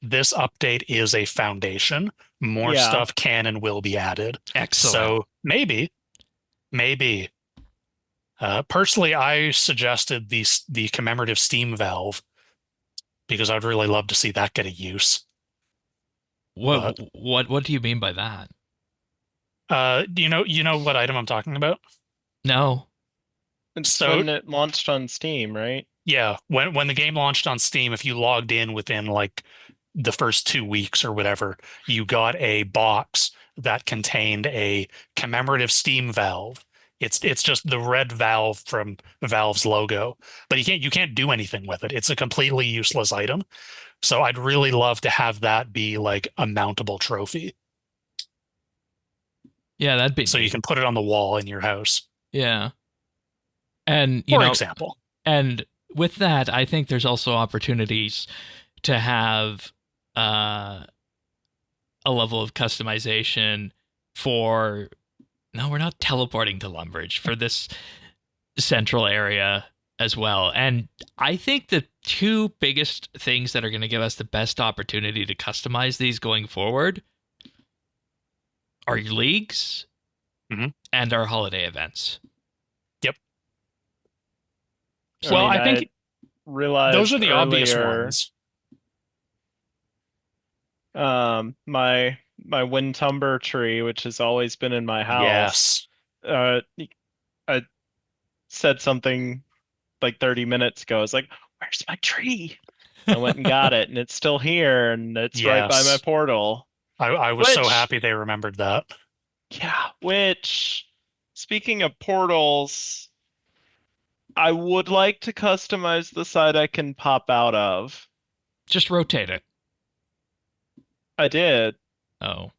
this update is a foundation. More Yeah. stuff can and will be added. Excellent. So maybe. Personally, I suggested the commemorative Steam valve because I'd really love to see that get a use. What do you mean by that? You know what item I'm talking about? No. It's So- when it launched on Steam, right? Yeah, when the game launched on Steam, if you logged in within like the first 2 weeks or whatever, you got a box that contained a commemorative Steam valve. It's just the red valve from Valve's logo, but you can't do anything with it. It's a completely useless item. So I'd really love to have that be like a mountable trophy, Yeah, that'd be so you neat. can put it on the wall in your house, Yeah. And, for example. And with that, I think there's also opportunities to have a level of customization for... No, we're not teleporting to Lumbridge for this central area as well. And I think the 2 biggest things that are going to give us the best opportunity to customize these going forward are your leagues and our holiday events. Yep. Well, I think I realized those are the obvious earlier, ones. My Windtumber tree, which has always been in my house. Yes. I said something like 30 minutes ago. I was like, "Where's my tree?" I went and got it, and it's still here, and it's right by my Yes. portal. I was so Which- happy they remembered that. Yeah, which, speaking of portals, I would like to customize the side I can pop out of. Just rotate it. I did, Oh.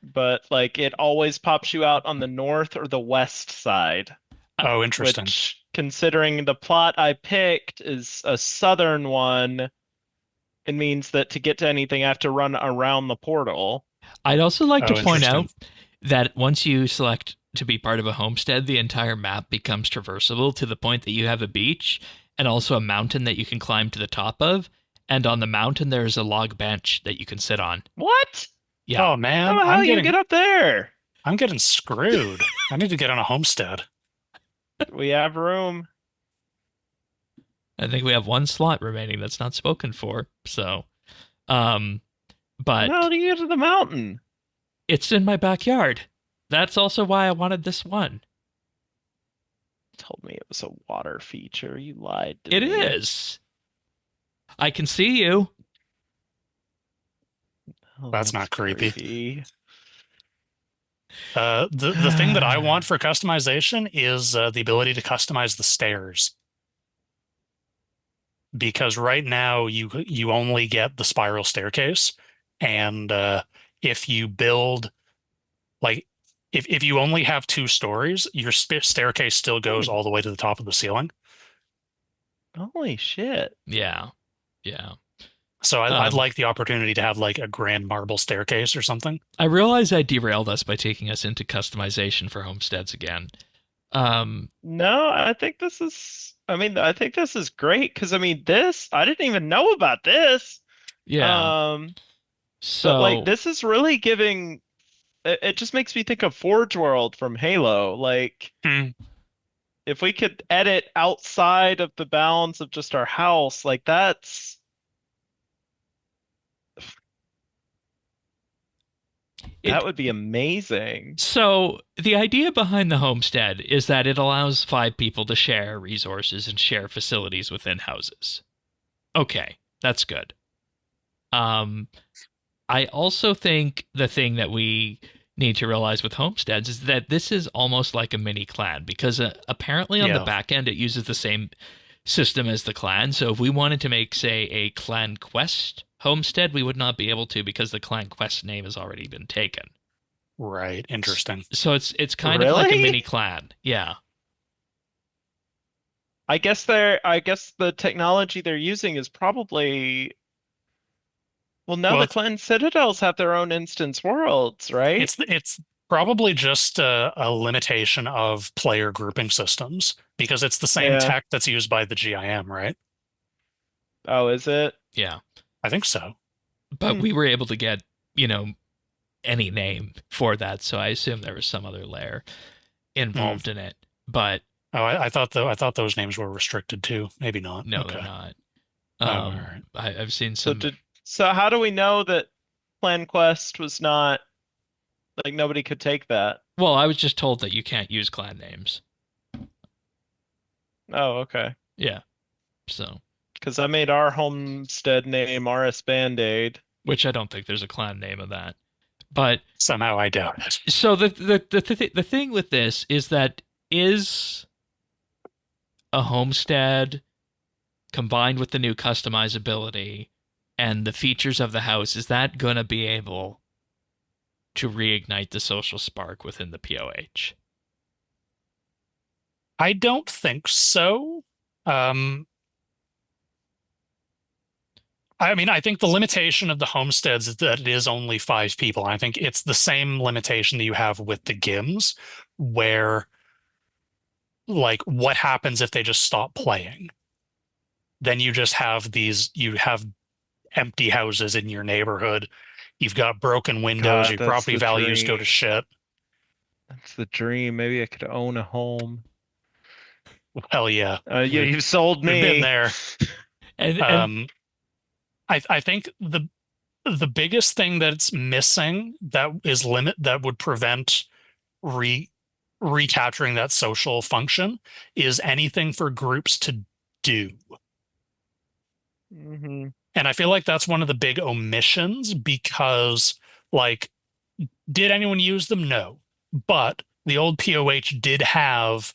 but like it always pops you out on the north or the west side. Oh, interesting. Which, considering the plot I picked is a southern one, it means that to get to anything, I have to run around the portal. I'd also like Oh, to point out interesting. that once you select to be part of a homestead, the entire map becomes traversable to the point that you have a beach and also a mountain that you can climb to the top of. And on the mountain, there's a log bench that you can sit on. What? Yeah. Oh man, How the hell you get up there? I'm getting screwed. I need to get on a homestead. We have room. I think we have 1 slot remaining that's not spoken for. So, but How do you get to the mountain? it's in my backyard. That's also why I wanted this one. You told me it was a water feature. You lied to It me. is. I can see you. Oh, That's not creepy. creepy. The thing that I want for customization is the ability to customize the stairs. Because right now you only get the spiral staircase, and if you build like if you only have 2 stories, your staircase still goes all the way to the top of the ceiling. Holy shit. Yeah. Yeah. So I'd Um, like the opportunity to have like a grand marble staircase or something. I realize I derailed us by taking us into customization for homesteads again. No, I think this is, I mean, I think this is great because I mean, this, I didn't even know about this. Yeah. But like, So, this is really giving, it just makes me think of Forge World from Halo. Like, Hmm. if we could edit outside of the bounds of just our house, like that it would be amazing. so the idea behind the homestead is that it allows 5 people to share resources and share facilities within houses. Okay, that's good. Um, I also think the thing that we need to realize with homesteads is that this is almost like a mini clan because apparently on the Yeah. back end it uses the same system as the clan. So if we wanted to make, say, a clan quest homestead, we would not be able to because the clan quest name has already been taken. Right. Interesting. So it's kind of like a Really? mini clan. Yeah. I guess the technology they're using is probably, well, no, Well, the Clan Citadels have their own instance worlds, right? it's probably just a limitation of player grouping systems because it's the same Yeah. tech that's used by the GIM, right? Oh, is it? Yeah. I think so. But Hmm. we were able to get, any name for that. So I assume there was some other layer Hmm. involved in it. But Oh, I thought those names were restricted too. Maybe not. no, they're Okay. not. Oh, all right. I've seen So some. did so how do we know that Clan Quest was not like nobody could take that? Well, I was just told that you can't use clan names. Oh, okay. Yeah. So, Because I made our homestead name RS Band-Aid. which I don't think there's a clan name of that. But Somehow I doubt it. so the thing with this is that is a homestead combined with the new customizability and the features of the house, is that going to be able to reignite the social spark within the POH? I don't think so. I mean, I think the limitation of the homesteads is that it is only 5 people. And I think it's the same limitation that you have with the GIMs, where like what happens if they just stop playing? Then you just have you have empty houses in your neighborhood. You've got broken windows, God, your that's property the values go to dream. shit. That's the dream. Maybe I could own a home. Hell yeah. Yeah, you've sold We've been me. there. And Um, I think the biggest thing that's missing that would prevent re recapturing that social function is anything for groups to do. Hmm. And I feel like that's one of the big omissions because, like, did anyone use them? No. But the old POH did have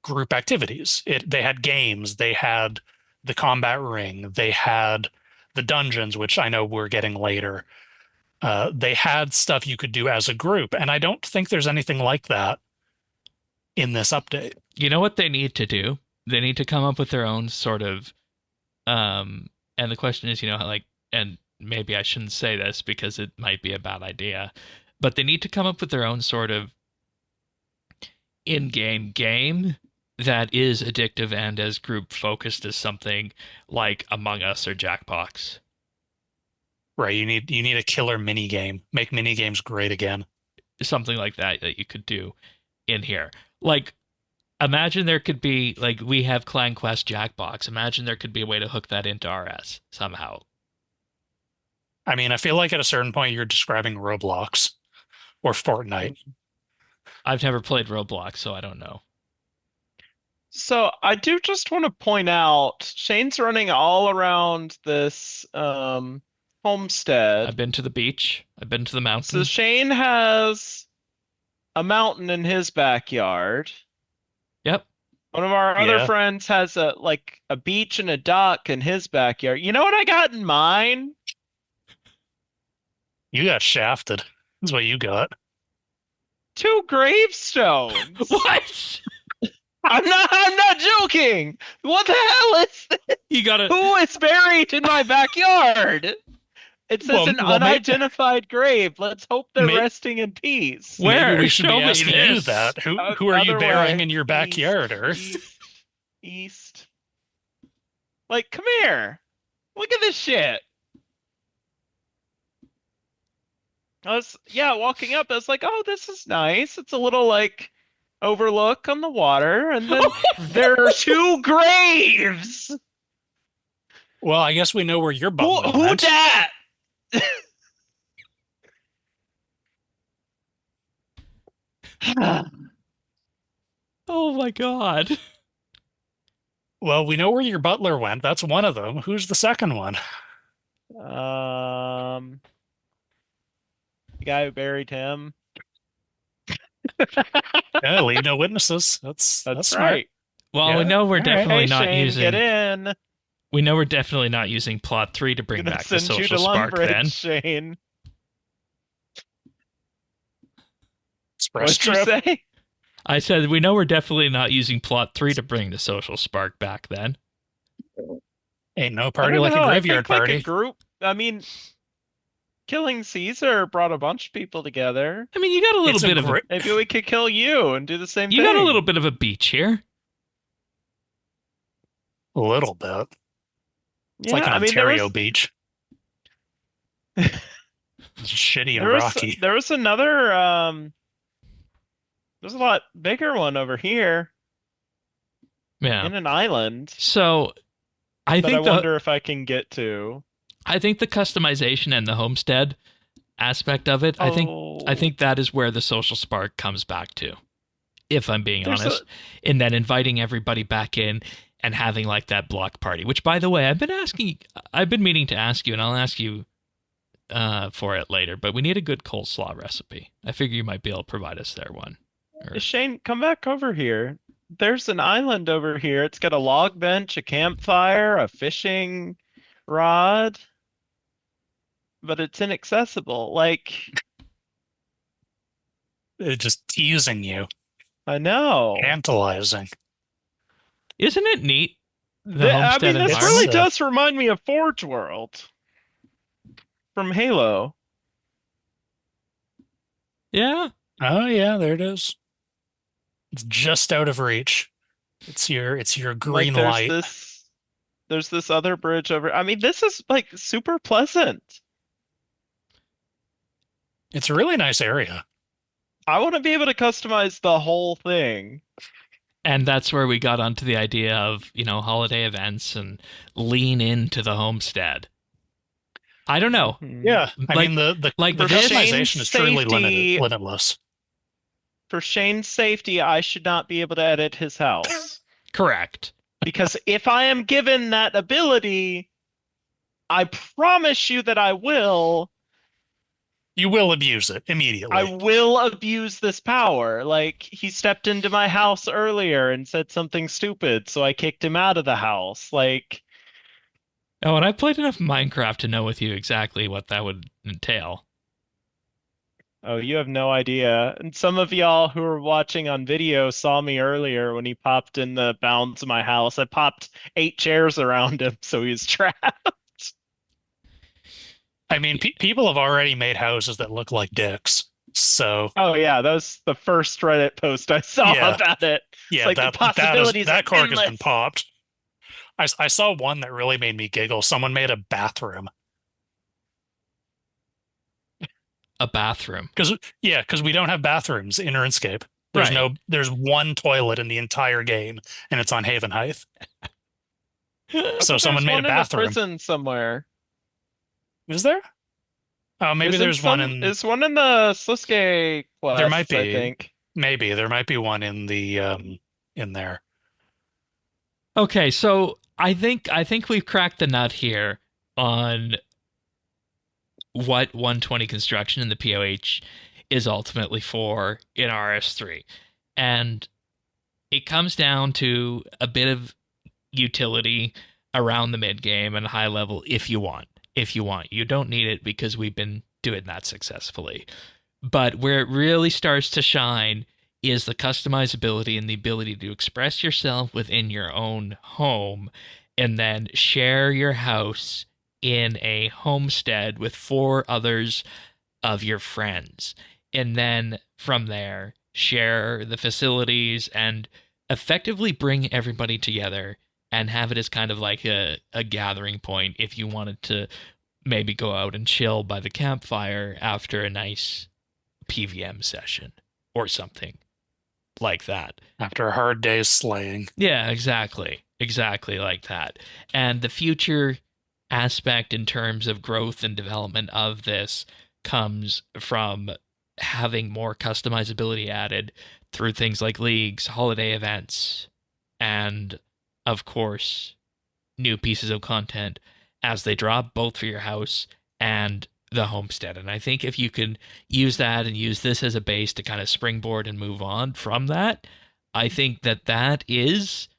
group activities. They had games, they had the combat ring, they had the dungeons, which I know we're getting later. They had stuff you could do as a group, and I don't think there's anything like that in this update. you know what they need to do? They need to come up with their own sort of and the question is, like, and maybe I shouldn't say this because it might be a bad idea, but they need to come up with their own sort of in-game game that is addictive and as group focused as something like Among Us or Jackbox. Right, you need a killer mini game. Make mini games great again. Something like that you could do in here. Like, imagine there could be, like, we have Clan Quest Jackbox. Imagine there could be a way to hook that into RS somehow. I mean, I feel like at a certain point you're describing Roblox or Fortnite. I've never played Roblox, so I don't know. So I do just want to point out Shane's running all around this homestead. I've been to the beach. I've been to the mountain. So Shane has a mountain in his backyard. Yep. One of our other Yeah. friends has a beach and a dock in his backyard. You know what I got in mine? You got shafted. That's what you got. 2 gravestones. What? I'm not joking. What the hell is this? You got it. Who is buried in my backyard? It says an unidentified grave. Let's hope they're resting in peace. Where? Maybe we should Show be me asking you this. that. Who are you Other burying way. in your backyard, Earth? East. Like, come here. Look at this shit. Walking up, I was like, oh, this is nice. It's a little like overlook on the water, and then there are 2 graves. Well, I guess we know where your butler Who went. dat? Oh my god. Well, we know where your butler went. That's one of them. Who's the second one? The guy who buried him. Yeah, leave no witnesses. That's smart. right. Well, Yeah. we know we're All right. definitely Hey, not Shane, using. get in. We know we're definitely not using plot 3 to bring Gonna back the send you social to spark. Lumbridge, Then Shane. Express What'd you trip. say? I said we know we're definitely not using plot 3 to bring the social spark back. Then Ain't no I party don't like know, a I graveyard think, party. Like a group. I mean, killing Caesar brought a bunch of people together. I mean, you got a little It's a bit of a, Maybe we could kill you and do the same you thing. got a little bit of a beach here. A little bit. It's Yeah, like an I mean, Ontario beach. It's shitty and rocky. There was another. There's a lot bigger one over here Yeah. in an island So I that I think wonder if I can get to. I think the customization and the homestead aspect of it, I think that is where the social spark comes back to. If I'm being honest, in that inviting everybody back in and having like that block party, which by the way, I've been meaning to ask you, and I'll ask you for it later, but we need a good coleslaw recipe. I figure you might be able to provide us there one. Shane, come back over here. There's an island over here. It's got a log bench, a campfire, a fishing rod, but it's inaccessible. Like, It's just teasing you. I know. Tantalizing. Isn't it neat? I mean, this environment? really does remind me of Forge World from Halo. Yeah. Oh yeah, there it is. It's just out of reach. It's your green Like, light. There's this other bridge over. I mean, this is like super pleasant. It's a really nice area. I want to be able to customize the whole thing. And that's where we got onto the idea of, holiday events and lean into the homestead. I don't know. Yeah, I Like- mean the like the this- customization is truly Safety- limitless. For Shane's safety, I should not be able to edit his house. Correct. Because if I am given that ability, I promise you that I will. You will abuse it immediately. I will abuse this power. Like, he stepped into my house earlier and said something stupid, so I kicked him out of the house. Like, Oh, and I played enough Minecraft to know with you exactly what that would entail. oh, you have no idea. And some of y'all who are watching on video saw me earlier when he popped in the bounds of my house. I popped 8 chairs around him, so he's trapped. I mean, people have already made houses that look like dicks. So Oh yeah, that was the first Reddit post I saw Yeah. about it. yeah, like the that possibilities are cork has been endless. popped. I saw one that really made me giggle. Someone made a bathroom A bathroom. because we don't have bathrooms in RuneScape. Right. There's one toilet in the entire game, and it's on Haven Height. So someone made a bathroom. There's one in a prison somewhere. Is there? Oh, maybe there's one in. There's one in the Sliske quest. There might be. I think. Maybe there might be one in the in there. Okay, so I think we've cracked the nut here on what 120 construction in the POH is ultimately for in RS3. And it comes down to a bit of utility around the mid game and high level if you want. If you want. You don't need it because we've been doing that successfully. But where it really starts to shine is the customizability and the ability to express yourself within your own home and then share your house in a homestead with 4 others of your friends. And then from there, share the facilities and effectively bring everybody together and have it as kind of like a gathering point if you wanted to maybe go out and chill by the campfire after a nice PVM session or something like that. After a hard day's slaying. Yeah, exactly. Exactly like that. And the future aspect in terms of growth and development of this comes from having more customizability added through things like leagues, holiday events, and of course, new pieces of content as they drop, both for your house and the homestead. And I think if you can use that and use this as a base to kind of springboard and move on from that, I think that that is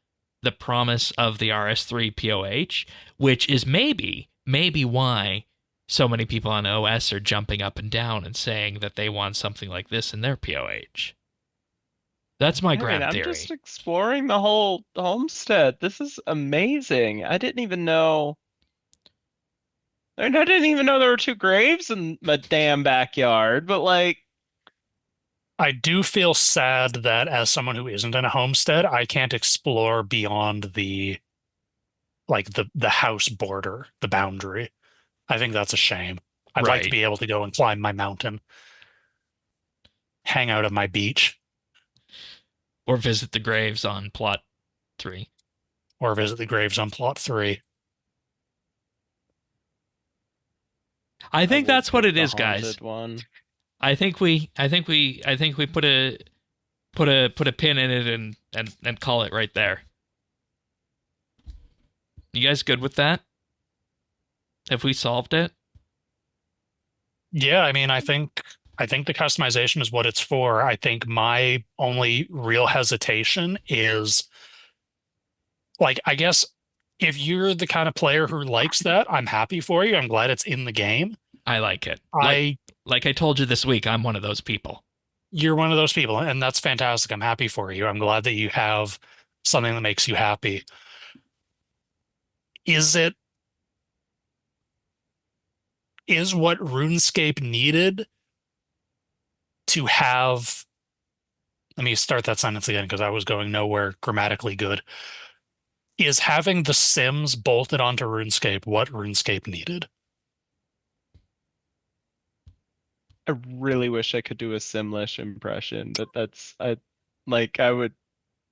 the promise of the RS3 POH, which is maybe why so many people on OS are jumping up and down and saying that they want something like this in their POH. That's my grand theory. I'm just exploring the whole homestead. This is amazing. I didn't even know. I mean, I didn't even know there were 2 graves in my damn backyard, but like, I do feel sad that as someone who isn't in a homestead, I can't explore beyond the house border, the boundary. I think that's a shame. I'd like to be able to go and climb my mountain, hang out at my beach. Or visit the graves on plot 3. Or visit the graves on plot 3. I think that's what it is, guys. One. I think we put a pin in it and call it right there. You guys good with that? Have we solved it? Yeah, I mean, I think the customization is what it's for. I think my only real hesitation is, like, I guess if you're the kind of player who likes that, I'm happy for you. I'm glad it's in the game. I like it. Like I told you this week, I'm one of those people. You're one of those people, and that's fantastic. I'm happy for you. I'm glad that you have something that makes you happy. Is what RuneScape needed to have... Let me start that sentence again because I was going nowhere grammatically good. Is having the Sims bolted onto RuneScape what RuneScape needed? I really wish I could do a Simlish impression, but I would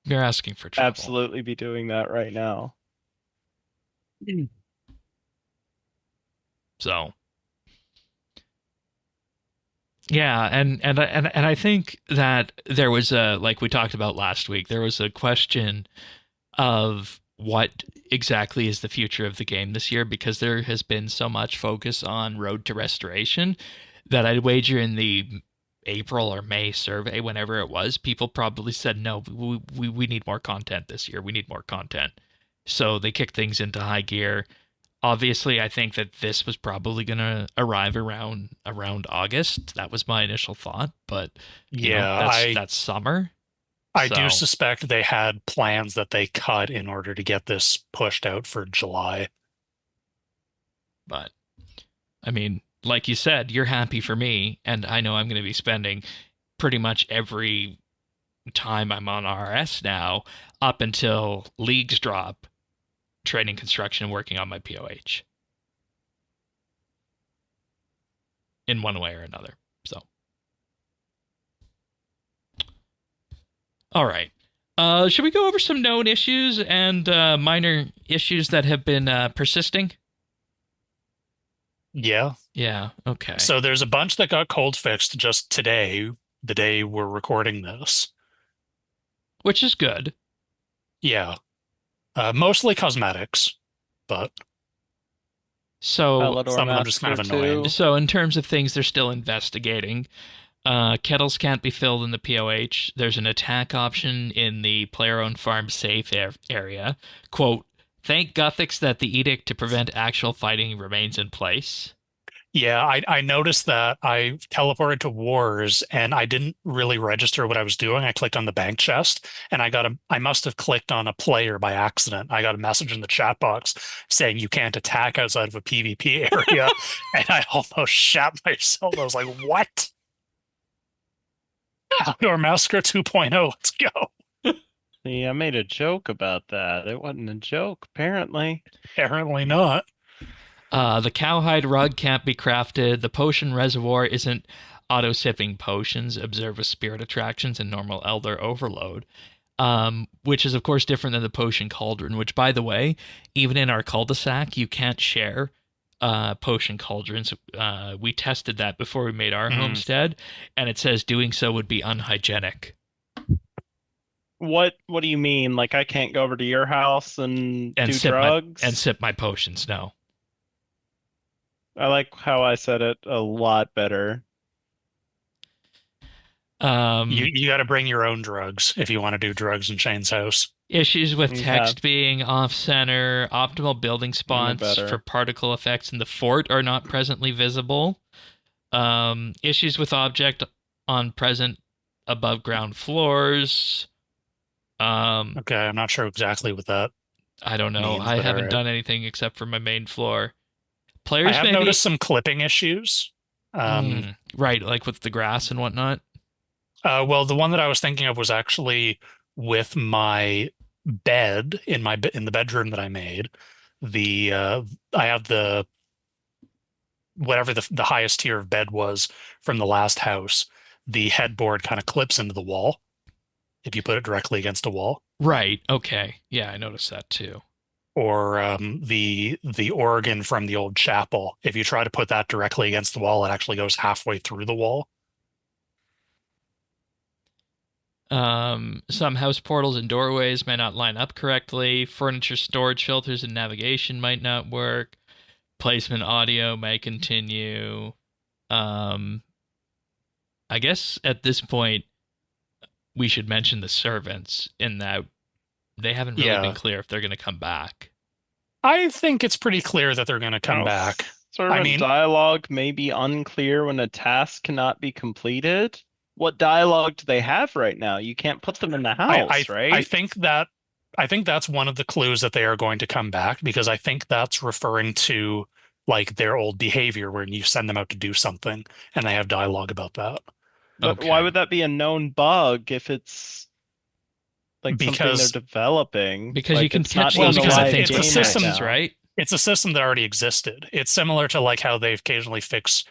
You're asking for trouble. absolutely be doing that right now. So, yeah, and I think that there was like we talked about last week, there was a question of what exactly is the future of the game this year, because there has been so much focus on Road to Restoration that I'd wager in the April or May survey, whenever it was, people probably said, no, we need more content this year. We need more content. So they kicked things into high gear. Obviously, I think that this was probably going to arrive around August. That was my initial thought, but that's summer. I do suspect they had plans that they cut in order to get this pushed out for July. But, I mean, like you said, you're happy for me, and I know I'm going to be spending pretty much every time I'm on RS now, up until leagues drop, trading construction and working on my POH. In one way or another. So. All right. Should we go over some known issues and minor issues that have been persisting? Yeah. Yeah, okay. So there's a bunch that got cold fixed just today, the day we're recording this. Which is good. Yeah. Mostly cosmetics, but... So, Palador some of them just kind of Massacre annoying. 2. so in terms of things they're still investigating, kettles can't be filled in the POH. There's an attack option in the player-owned farm safe area. Quote, thank Gothics that the edict to prevent actual fighting remains in place. Yeah, I noticed that I teleported to wars and I didn't really register what I was doing. I clicked on the bank chest and I must have clicked on a player by accident. I got a message in the chat box saying you can't attack outside of a PvP area. And I almost shat myself. I was like, what? Outdoor Massacre 2.0, let's go. See, I made a joke about that. It wasn't a joke, apparently. Apparently not. The cowhide rug can't be crafted. The potion reservoir isn't auto-sipping potions. Observe with spirit attractions and normal elder overload. Which is, of course, different than the potion cauldron, which, by the way, even in our cul-de-sac, you can't share potion cauldrons. We tested that before we made our homestead, and it says doing so would be unhygienic. What do you mean? Like I can't go over to your house and do drugs? And sip my potions, no. I like how I said it a lot better. You got to bring your own drugs if you want to do drugs in Shane's house. Issues with text being off-center, optimal building spots for particle effects in the fort are not presently visible. Issues with object on present above ground floors. Okay, I'm not sure exactly what that I don't know. means, I but haven't alright. done anything except for my main floor. I Players have maybe noticed some clipping issues. right, like with the grass and whatnot. Well, the one that I was thinking of was actually with my bed in the bedroom that I made. I have the whatever the highest tier of bed was from the last house. The headboard kind of clips into the wall if you put it directly against a wall. Right. Okay. Yeah, I noticed that too. Or the organ from the old chapel. If you try to put that directly against the wall, it actually goes halfway through the wall. Some house portals and doorways may not line up correctly. Furniture storage filters and navigation might not work. Placement audio may continue. I guess at this point, we should mention the servants in that they haven't really been clear if they're going to come back. I think it's pretty clear that they're going to come back. Servant dialogue may be unclear when a task cannot be completed. What dialogue do they have right now? You can't put them in the house, right? I think that's one of the clues that they are going to come back, because I think that's referring to like their old behavior when you send them out to do something and they have dialogue about that. But why would that be a known bug if it's like something they're developing? Because like, you can catch those kind of things with systems, right? It's a system that already existed. It's similar to like how they occasionally fix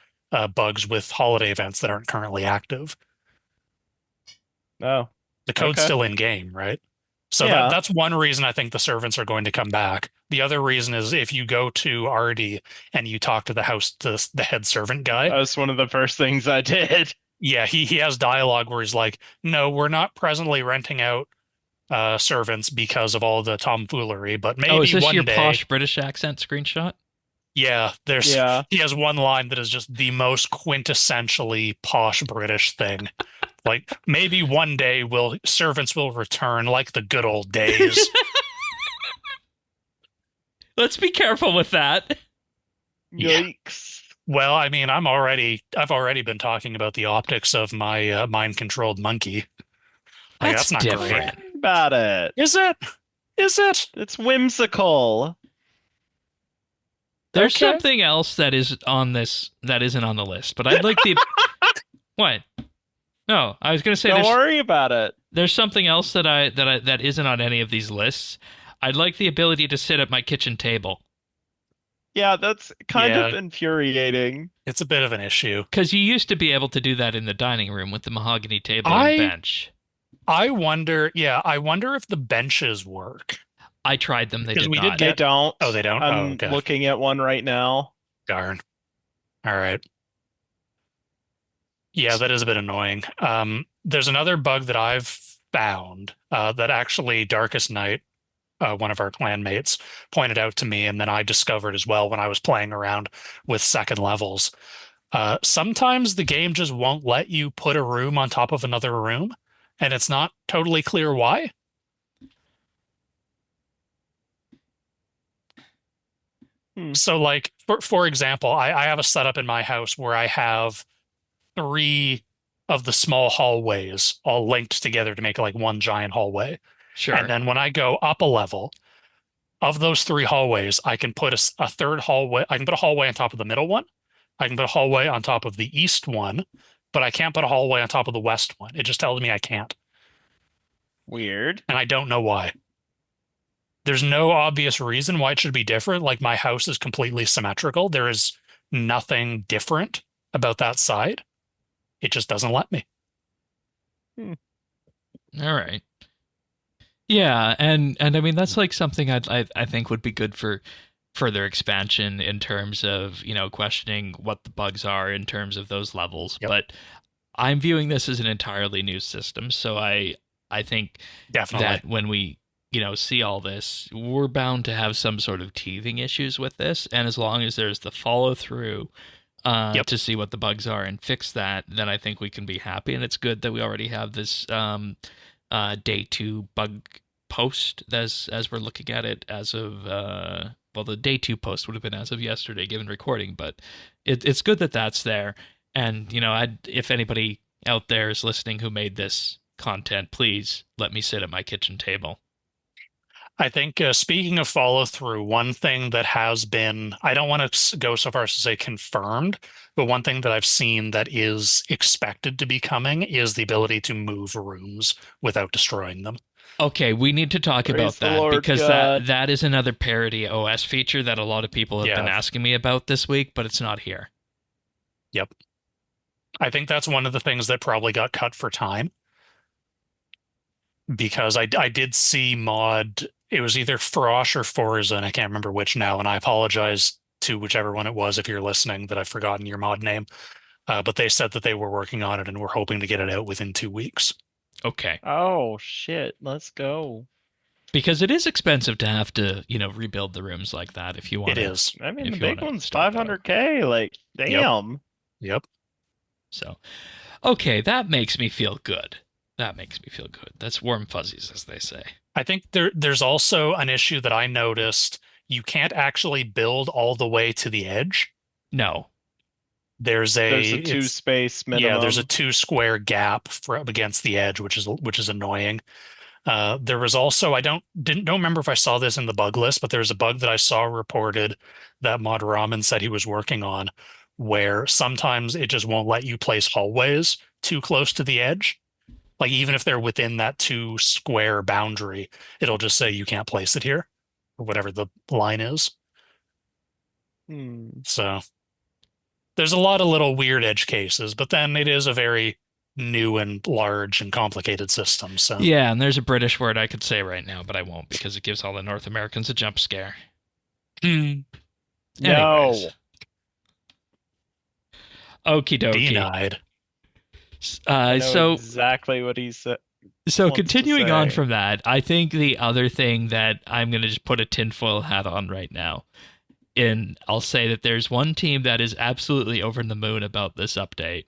bugs with holiday events that aren't currently active. Oh, the code's still in game, right? So that's one reason I think the servants are going to come back. The other reason is if you go to Artie and you talk to the head servant guy. That was one of the first things I did. Yeah, he has dialogue where he's like, no, we're not presently renting out servants because of all the tomfoolery, but maybe one day. Oh, is this your posh British accent screenshot? Yeah, he has one line that is just the most quintessentially posh British thing. Like, maybe one day servants will return like the good old days. Let's be careful with that. Yikes. Well, I mean, I've already been talking about the optics of my mind-controlled monkey. Like, that's not different. Great. About it. Is it? It's whimsical. There's something else that is on this that isn't on the list, but I'd like the what? No, I was going to say don't worry about it. There's something else that isn't on any of these lists. I'd like the ability to sit at my kitchen table. Yeah, that's kind of infuriating. It's a bit of an issue. Because you used to be able to do that in the dining room with the mahogany table and bench. I wonder if the benches work. I tried them. They did not. They don't. Oh, they don't? I'm looking at one right now. Darn. All right. Yeah, that is a bit annoying. There's another bug that I've found that actually Darkest Night one of our clanmates pointed out to me, and then I discovered as well when I was playing around with second levels. Sometimes the game just won't let you put a room on top of another room, and it's not totally clear why. So like, for example, I have a setup in my house where I have 3 of the small hallways all linked together to make like one giant hallway. Sure. And then when I go up a level, of those 3 hallways, I can put a third hallway. I can put a hallway on top of the middle one. I can put a hallway on top of the east one, but I can't put a hallway on top of the west one. It just tells me I can't. Weird. And I don't know why. There's no obvious reason why it should be different. Like, my house is completely symmetrical. There is nothing different about that side. It just doesn't let me. All right. Yeah, and I mean, that's like something I think would be good for further expansion in terms of, you know, questioning what the bugs are in terms of those levels. Yep. But I'm viewing this as an entirely new system, so I think Definitely. that when we, you know, see all this, we're bound to have some sort of teething issues with this, and as long as there's the follow through to see what the bugs are and fix that, then I think we can be happy. And it's good that we already have this day 2 bug post as we're looking at it as of well, the day 2 post would have been as of yesterday given recording, but it's good that that's there. And, you know, if anybody out there is listening who made this content, please let me sit at my kitchen table. I think, speaking of follow through, one thing that has been, I don't want to go so far as to say confirmed, but one thing that I've seen that is expected to be coming is the ability to move rooms without destroying them. Okay, we need to talk about that, Lord because God. that is another parody OS feature that a lot of people have been asking me about this week, but it's not here. Yep. I think that's one of the things that probably got cut for time, because I did see mod, it was either Frosh or Forza, and I can't remember which now, and I apologize to whichever one it was if you're listening that I've forgotten your mod name, but they said that they were working on it and were hoping to get it out within 2 weeks. Okay. Oh shit, let's go. Because it is expensive to have to, you know, rebuild the rooms like that if you want. It is. I mean, the big one's 500K. Like, damn. Yep. So, okay, that makes me feel good. That makes me feel good. That's warm fuzzies, as they say. I think there's also an issue that I noticed. You can't actually build all the way to the edge. No. There's a 2 space minimum. Yeah, there's a 2 square gap up against the edge, which is annoying. There was also, I don't remember if I saw this in the bug list, but there's a bug that I saw reported that Mod Ramen said he was working on, where sometimes it just won't let you place hallways too close to the edge. Like, even if they're within that 2 square boundary, it'll just say you can't place it here, or whatever the line is. So there's a lot of little weird edge cases, but then it is a very new and large and complicated system. So yeah, and there's a British word I could say right now, but I won't, because it gives all the North Americans a jump scare. No. Okie dokie. Denied. So exactly what he said. So continuing on from that, I think the other thing that I'm going to just put a tinfoil hat on right now, and I'll say that there's one team that is absolutely over the moon about this update,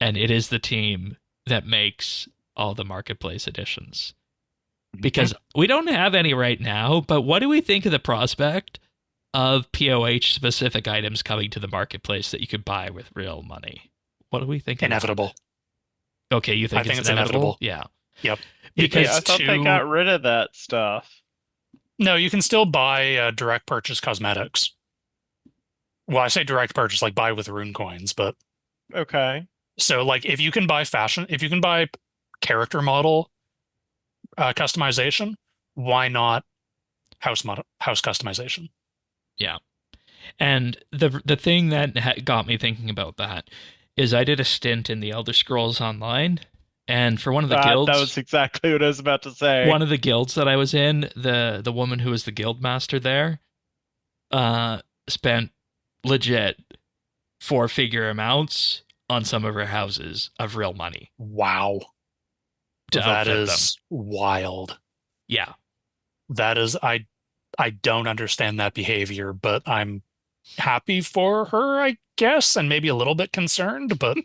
and it is the team that makes all the marketplace editions. Because we don't have any right now, but what do we think of the prospect of POH specific items coming to the marketplace that you could buy with real money? What do we think? Inevitable. Okay, you think it's inevitable? Yeah. Yep. Because I thought they got rid of that stuff. No, you can still buy direct purchase cosmetics. Well, I say direct purchase, like buy with rune coins, but okay. So, like, if you can buy character model customization, why not house customization? Yeah. And the thing that got me thinking about that is I did a stint in the Elder Scrolls Online, and for one of the guilds... That was exactly what I was about to say. One of the guilds that I was in, the woman who was the guild master there spent legit 4-figure amounts on some of her houses of real money. Wow. That is wild. Yeah. That is, I don't understand that behavior, but I'm happy for her, I guess, and maybe a little bit concerned, but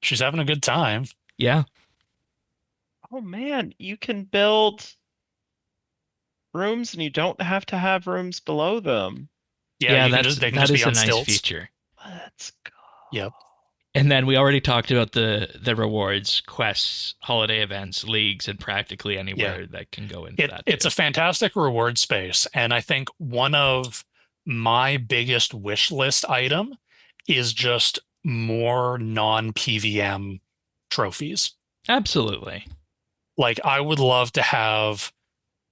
she's having a good time. Yeah. Oh man, you can build rooms and you don't have to have rooms below them. Yeah, Yeah, you can just they can that just be is a on nice stilts. feature. Let's go. Yep. And then we already talked about the rewards, quests, holiday events, leagues, and practically anywhere that can go into that. It's a fantastic reward space, and I think one of my biggest wish list item is just more non-PVM trophies. Absolutely. Like I would love to have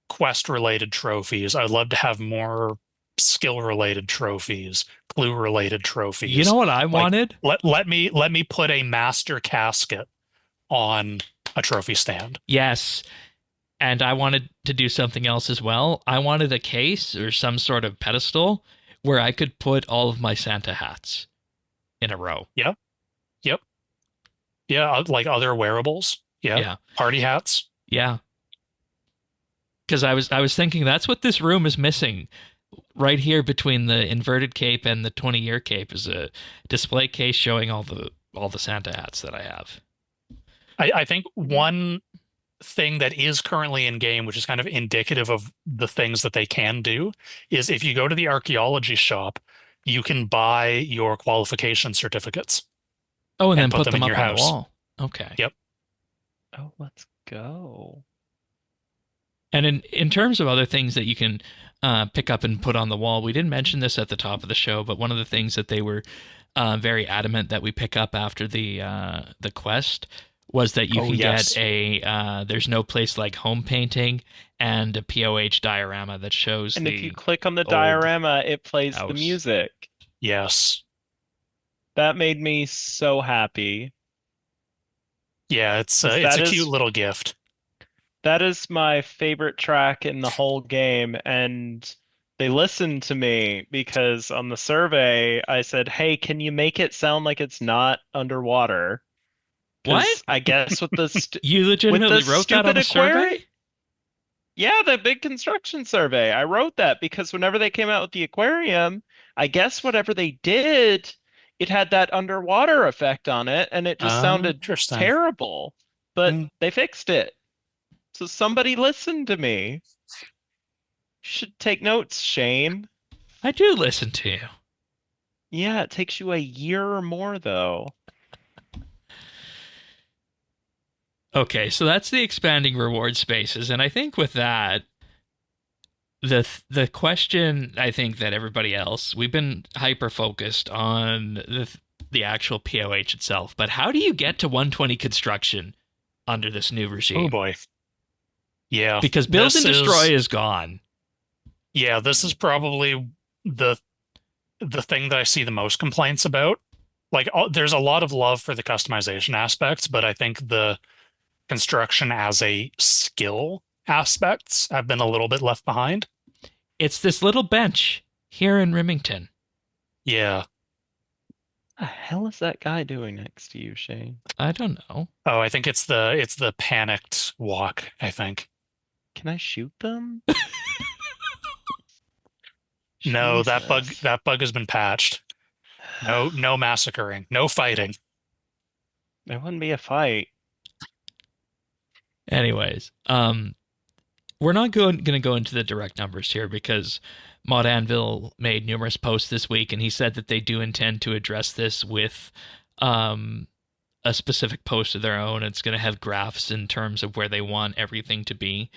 quest related trophies. I'd love to have more skill related trophies, clue related trophies. You know what I Like, wanted? let me put a master casket on a trophy stand. Yes. And I wanted to do something else as well. I wanted a case or some sort of pedestal where I could put all of my Santa hats in a row. Yep. Yep. Yeah, like other wearables. Yeah. Yeah. Party hats. Yeah. Because I was thinking that's what this room is missing. Right here between the inverted cape and the 20-year cape is a display case showing all the Santa hats that I have. I think one thing that is currently in game, which is kind of indicative of the things that they can do, is if you go to the archaeology shop, you can buy your qualification certificates. Oh, and then put put them them in up your on the house. wall. Okay. Yep. Oh, let's go. And in terms of other things that you can pick up and put on the wall, we didn't mention this at the top of the show, but one of the things that they were very adamant that we pick up after the quest was that you can get a there's no place like home painting and a POH diorama that shows And the if you click on the diorama, it plays the house. music. Yes. That made me so happy. Yeah, it's That a is- cute little gift. That is my favorite track in the whole game, and they listened to me because on the survey I said, "Hey, can you make it sound like it's not underwater?" 'Cause What? I guess with the You legitimately with the wrote that on a stupid aquarium- survey? Yeah, the big construction survey. I wrote that because whenever they came out with the aquarium, I guess whatever they did, it had that underwater effect on it, and it just sounded Interesting. terrible. But Mm. they fixed it. So somebody listened to me. You should take notes, Shane. I do listen to you. Yeah, it takes you a year or more, though. Okay, so that's the expanding reward spaces, and I think with that, the question I think that everybody else we've been hyper focused on the actual POH itself, but how do you get to 120 construction under this new regime? Oh boy. Yeah. Because build and destroy is gone. Yeah, this is probably the thing that I see the most complaints about. Like, there's a lot of love for the customization aspects, but I think the construction as a skill aspects have been a little bit left behind. It's this little bench here in Remington. Yeah. What the hell is that guy doing next to you, Shane? I don't know. Oh, I think it's the panicked walk, I think. Can I shoot them? No, that Jesus. bug has been patched. No massacring, no fighting. There wouldn't be a fight. Anyways, we're not going to go into the direct numbers here because Mod Anvil made numerous posts this week, and he said that they do intend to address this with a specific post of their own. It's going to have graphs in terms of where they want everything to be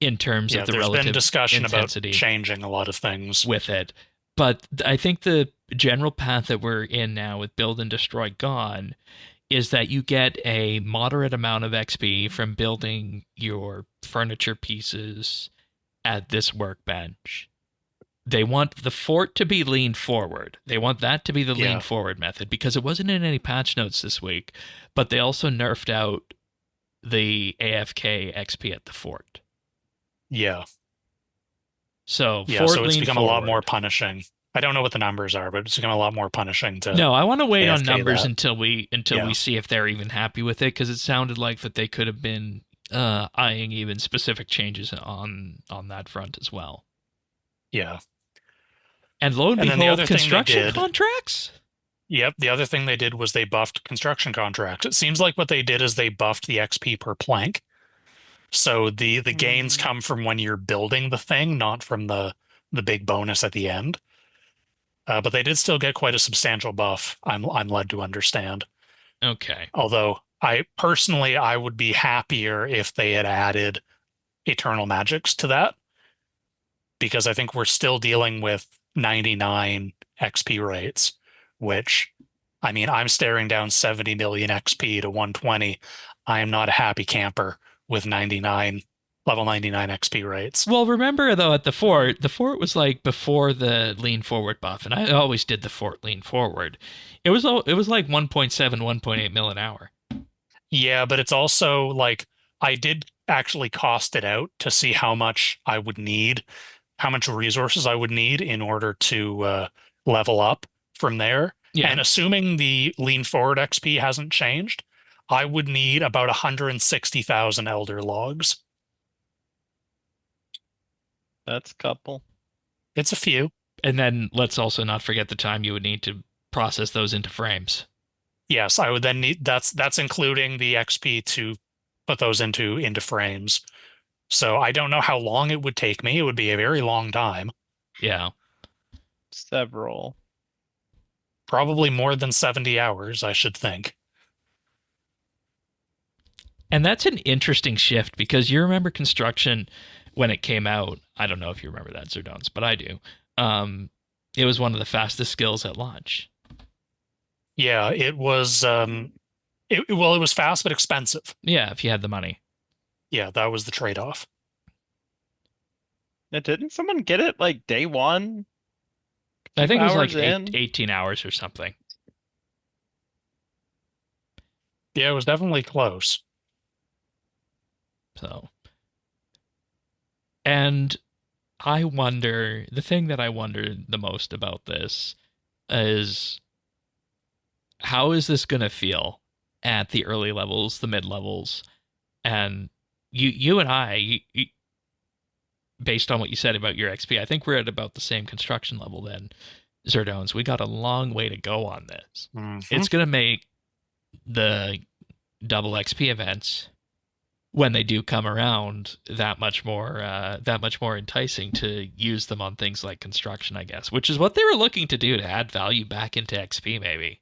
in terms of the there's relative been discussion intensity about changing a lot of things with it. But I think the general path that we're in now with build and destroy gone is that you get a moderate amount of XP from building your furniture pieces at this workbench. They want the fort to be lean forward. They want that to be the lean forward method because it wasn't in any patch notes this week, but they also nerfed out the AFK XP at the fort. Yeah. So so it's become forward. a lot more punishing. I don't know what the numbers are, but it's become a lot more punishing to. No, I want to wait on AFK numbers that. until we see if they're even happy with it, because it sounded like that they could have been eyeing even specific changes on that front as well. Yeah. And lo and And then the behold, other thing they construction did, contracts? yep, the other thing they did was they buffed construction contracts. It seems like what they did is they buffed the XP per plank. So the gains come from when you're building the thing, not from the big bonus at the end. But they did still get quite a substantial buff, I'm led to understand. Okay. Although I would be happier if they had added eternal magics to that, because I think we're still dealing with 99 XP rates, which, I mean, I'm staring down 70 million XP to 120. I am not a happy camper with level 99 XP rates. Well, remember though, at the fort was like before the lean forward buff, and I always did the fort lean forward. It was like 1.7, 1.8 mil an hour. Yeah, but it's also like I did actually cost it out to see how much I would need, how much resources I would need in order to level up from there. Yeah. And assuming the lean forward XP hasn't changed, I would need about 160,000 elder logs. That's a couple. It's a few. And then let's also not forget the time you would need to process those into frames. Yes, I would then need that's including the XP to put those into frames. So I don't know how long it would take me. It would be a very long time. Yeah. Several. Probably more than 70 hours, I should think. And that's an interesting shift because you remember construction when it came out. I don't know if you remember that, Zerdones, but I do. It was one of the fastest skills at launch. Yeah, it was it was fast but expensive. Yeah, if you had the money. Yeah, that was the trade-off. Now, didn't someone get it like day one? I think it was like Hours in? 18 hours or something. Yeah, it was definitely close. So, and the thing that I wonder the most about this is how is this going to feel at the early levels, the mid levels, and you and I, based on what you said about your XP, I think we're at about the same construction level then, Zerdones. We got a long way to go on this. It's going to make the double XP events, when they do come around, that much more enticing to use them on things like construction, I guess, which is what they were looking to do to add value back into XP, maybe.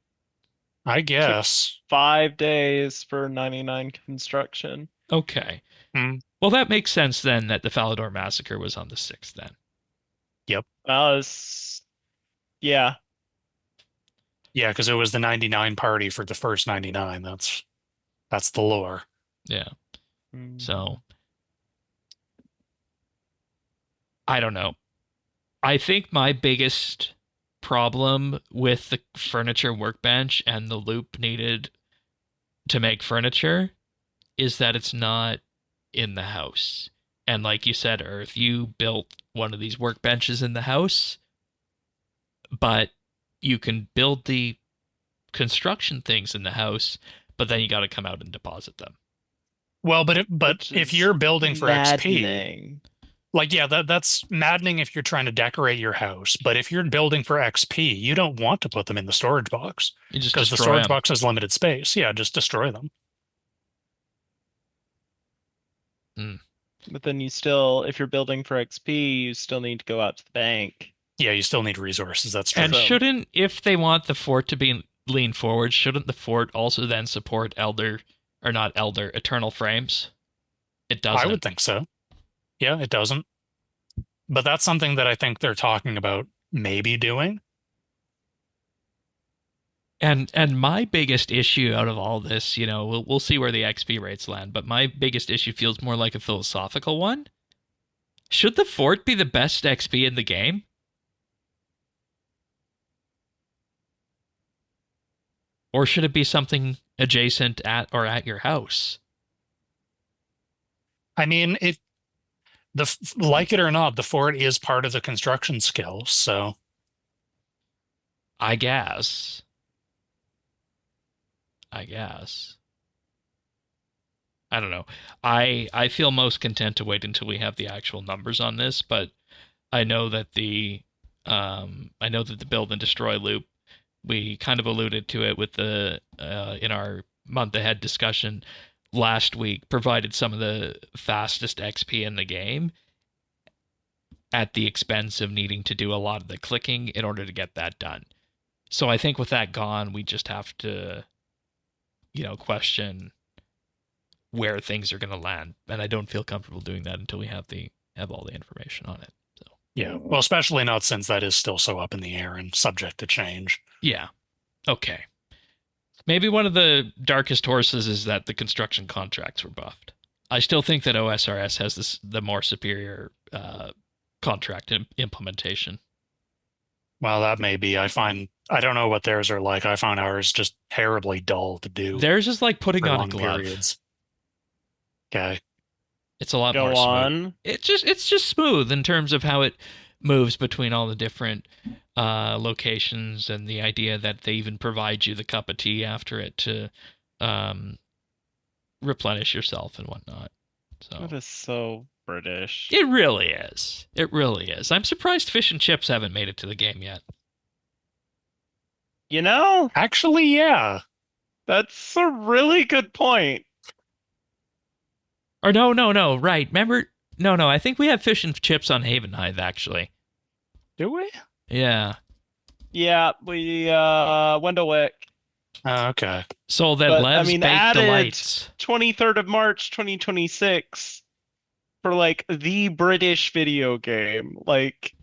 I guess. 5 days for 99 construction. Okay. Hmm. Well, that makes sense then that the Falador Massacre was on the 6th then. Yep. Yeah. Yeah, because it was the 99 party for the first 99. That's the lore. Yeah. So, I don't know. I think my biggest problem with the furniture workbench and the loop needed to make furniture is that it's not in the house. And like you said, Earth, you built one of these workbenches in the house, but you can build the construction things in the house, but then you got to come out and deposit them. Well, but Which if is you're building for XP, maddening. like, yeah, that's maddening if you're trying to decorate your house. But if you're building for XP, you don't want to put them in the storage box You just because the destroy storage them. box has limited space. Yeah, just destroy them. But then you still, if you're building for XP, you still need to go out to the bank. Yeah, you still need resources. That's true. And shouldn't, if they want the fort to be lean forward, shouldn't the fort also then support eternal frames? It doesn't. I would think so. Yeah, it doesn't. But that's something that I think they're talking about maybe doing. And my biggest issue out of all this, we'll see where the XP rates land, but my biggest issue feels more like a philosophical one. Should the fort be the best XP in the game? Or should it be something adjacent at your house? I mean, like it or not, the fort is part of the construction skills, so I guess. I don't know. I feel most content to wait until we have the actual numbers on this, but I know that the build and destroy loop, we kind of alluded to it with the in our month ahead discussion last week, provided some of the fastest XP in the game at the expense of needing to do a lot of the clicking in order to get that done. So I think with that gone, we just have to, question where things are going to land, and I don't feel comfortable doing that until we have all the information on it. So Yeah, well, especially not since that is still so up in the air and subject to change. yeah, okay. Maybe one of the darkest horses is that the construction contracts were buffed. I still think that OSRS has the more superior contract implementation. Well, that may be. I don't know what theirs are like. I found ours just terribly dull to do. Theirs is like putting on a glove. Periods. Okay. It's a lot more smooth. It's just smooth in terms of how it moves between all the different locations, and the idea that they even provide you the cup of tea after it to replenish yourself and whatnot. So that is so British. It really is. It really is. I'm surprised fish and chips haven't made it to the game yet. Actually, yeah. That's a really good point. Or no, right. Remember, no, I think we have fish and chips on Havenhive, actually. Do we? Yeah. Yeah, we, Wendellwick. Oh, okay. So that Lev's Baked added Delights. 23rd of March, 2026 for, like, the British video game. Like...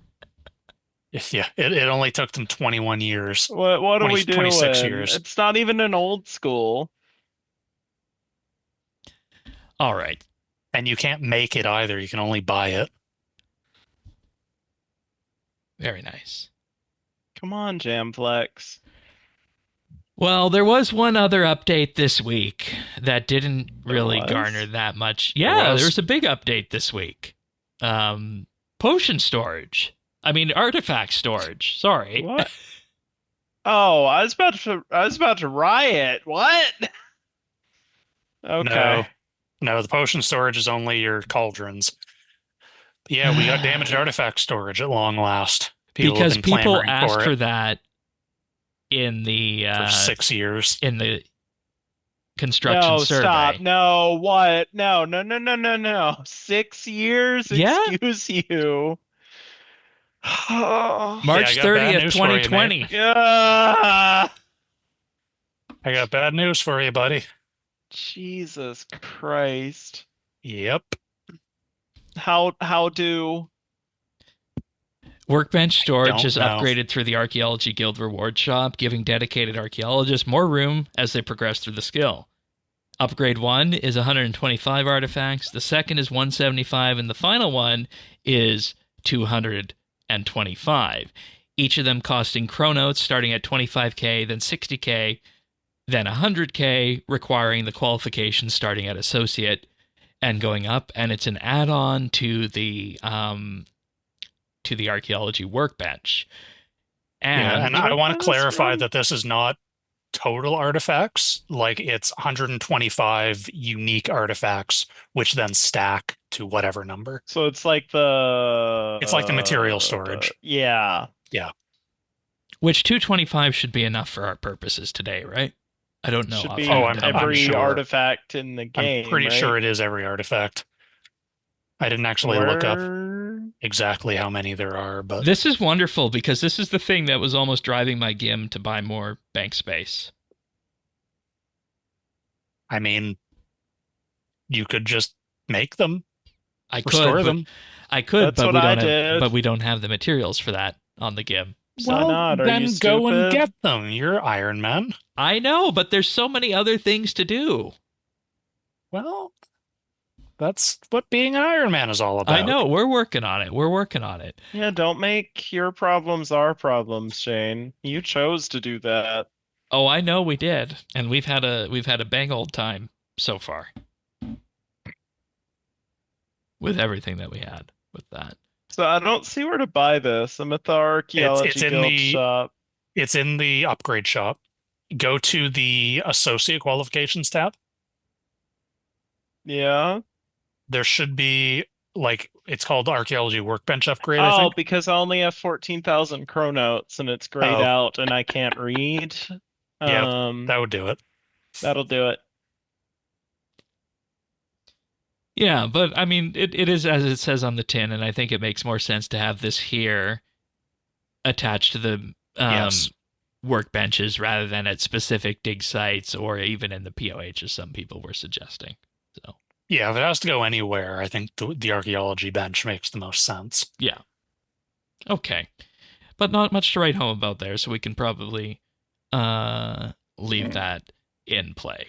Yeah, it only took them 21 years. What are we doing? 26 years. It's not even an old school. All right. And you can't make it either. You can only buy it. Very nice. Come on, Jamflex. Well, there was one other update this week that didn't really garner that much. Yeah, there was a big update this week. Potion storage. Artifact storage. Sorry. What? Oh, I was about to riot. What? Okay. No, the potion storage is only your cauldrons. Yeah, we got damaged artifact storage at long last. Because people asked for that in the for 6 years in the construction survey. Stop. No, what? No. 6 years? Yeah? Excuse you. March 30th, 2020. Yeah. I got bad news for you, buddy. Jesus Christ. Yep. How do... Workbench storage is upgraded through the Archaeology Guild reward shop, giving dedicated archaeologists more room as they progress through the skill. Upgrade 1 is 125 artifacts, the second is 175, and the final one is 225. Each of them costing chronotes starting at 25k, then 60k, then 100k, requiring the qualifications starting at associate and going up, and it's an add-on to the archaeology workbench. And I want to clarify that this is not total artifacts. Like, it's 125 unique artifacts, which then stack to whatever number. So it's like the material storage. Yeah. Which 225 should be enough for our purposes today, right? I don't know. Should be every artifact in the game. I'm pretty sure it is every artifact. I didn't actually look up exactly how many there are, but this is wonderful because this is the thing that was almost driving my GIM to buy more bank space. You could just make them. I could store them. I could, but we don't have the materials for that on the GIM. So why not? Then go and get them. You're Iron Man. I know, but there's so many other things to do. Well, that's what being an Iron Man is all about. I know. We're working on it. Yeah, don't make your problems our problems, Shane. You chose to do that. Oh, I know we did, and we've had a bang old time so far with everything that we had with that. So I don't see where to buy this. I'm at the Archaeology Guild shop. It's in the upgrade shop. Go to the Associate Qualifications tab. Yeah. There should be like it's called archaeology workbench upgrade, I Oh, think. because I only have 14,000 chronotes and it's grayed Oh, out and I can't read. yep, Um, that would do it. that'll do it. Yeah, but I mean, it is as it says on the tin, and I think it makes more sense to have this here attached to the Yes. workbenches rather than at specific dig sites or even in the POH, as some people were suggesting. So, Yeah, if it has to go anywhere, I think the archaeology bench makes the most sense. yeah. Okay. But not much to write home about there, so we can probably leave that in play.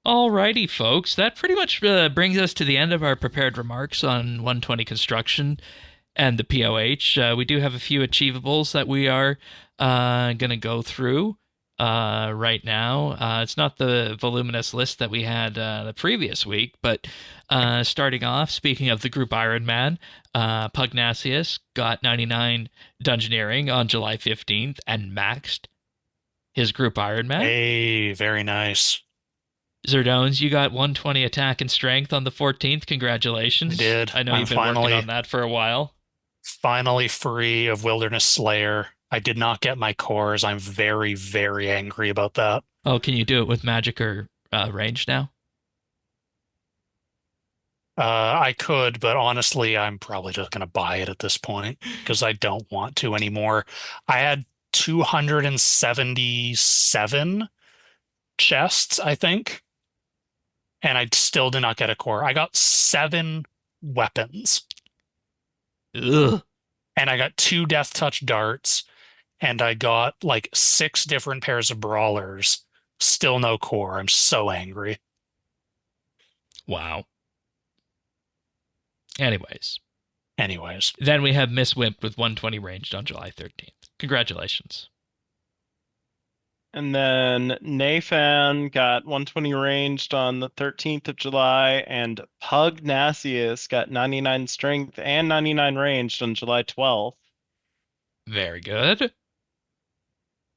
Alrighty, folks. That pretty much brings us to the end of our prepared remarks on 120 construction and the POH. We do have a few achievables that we are going to go through right now. It's not the voluminous list that we had the previous week, but starting off, speaking of the group Iron Man, Pugnacius got 99 Dungeoneering on July 15th and maxed his group Iron Man. Hey, very nice. Zerdones, you got 120 attack and strength on the 14th. Congratulations. I did. I know I'm you've been working on that for a while. Finally free of Wilderness Slayer. I did not get my cores. I'm very, very angry about that. Oh, can you do it with magic or range now? I could, but honestly, I'm probably just going to buy it at this point because I don't want to anymore. I had 277 chests, I think, and I still did not get a core. I got 7 weapons, Ugh. and I got 2 Death Touch darts, and I got like 6 different pairs of brawlers. Still no core. I'm so angry. Wow. Anyways. Then we have Miss Wimp with 120 ranged on July 13th. Congratulations. And then Nathan got 120 ranged on the 13th of July, and Pugnacius got 99 strength and 99 ranged on July 12th. Very good.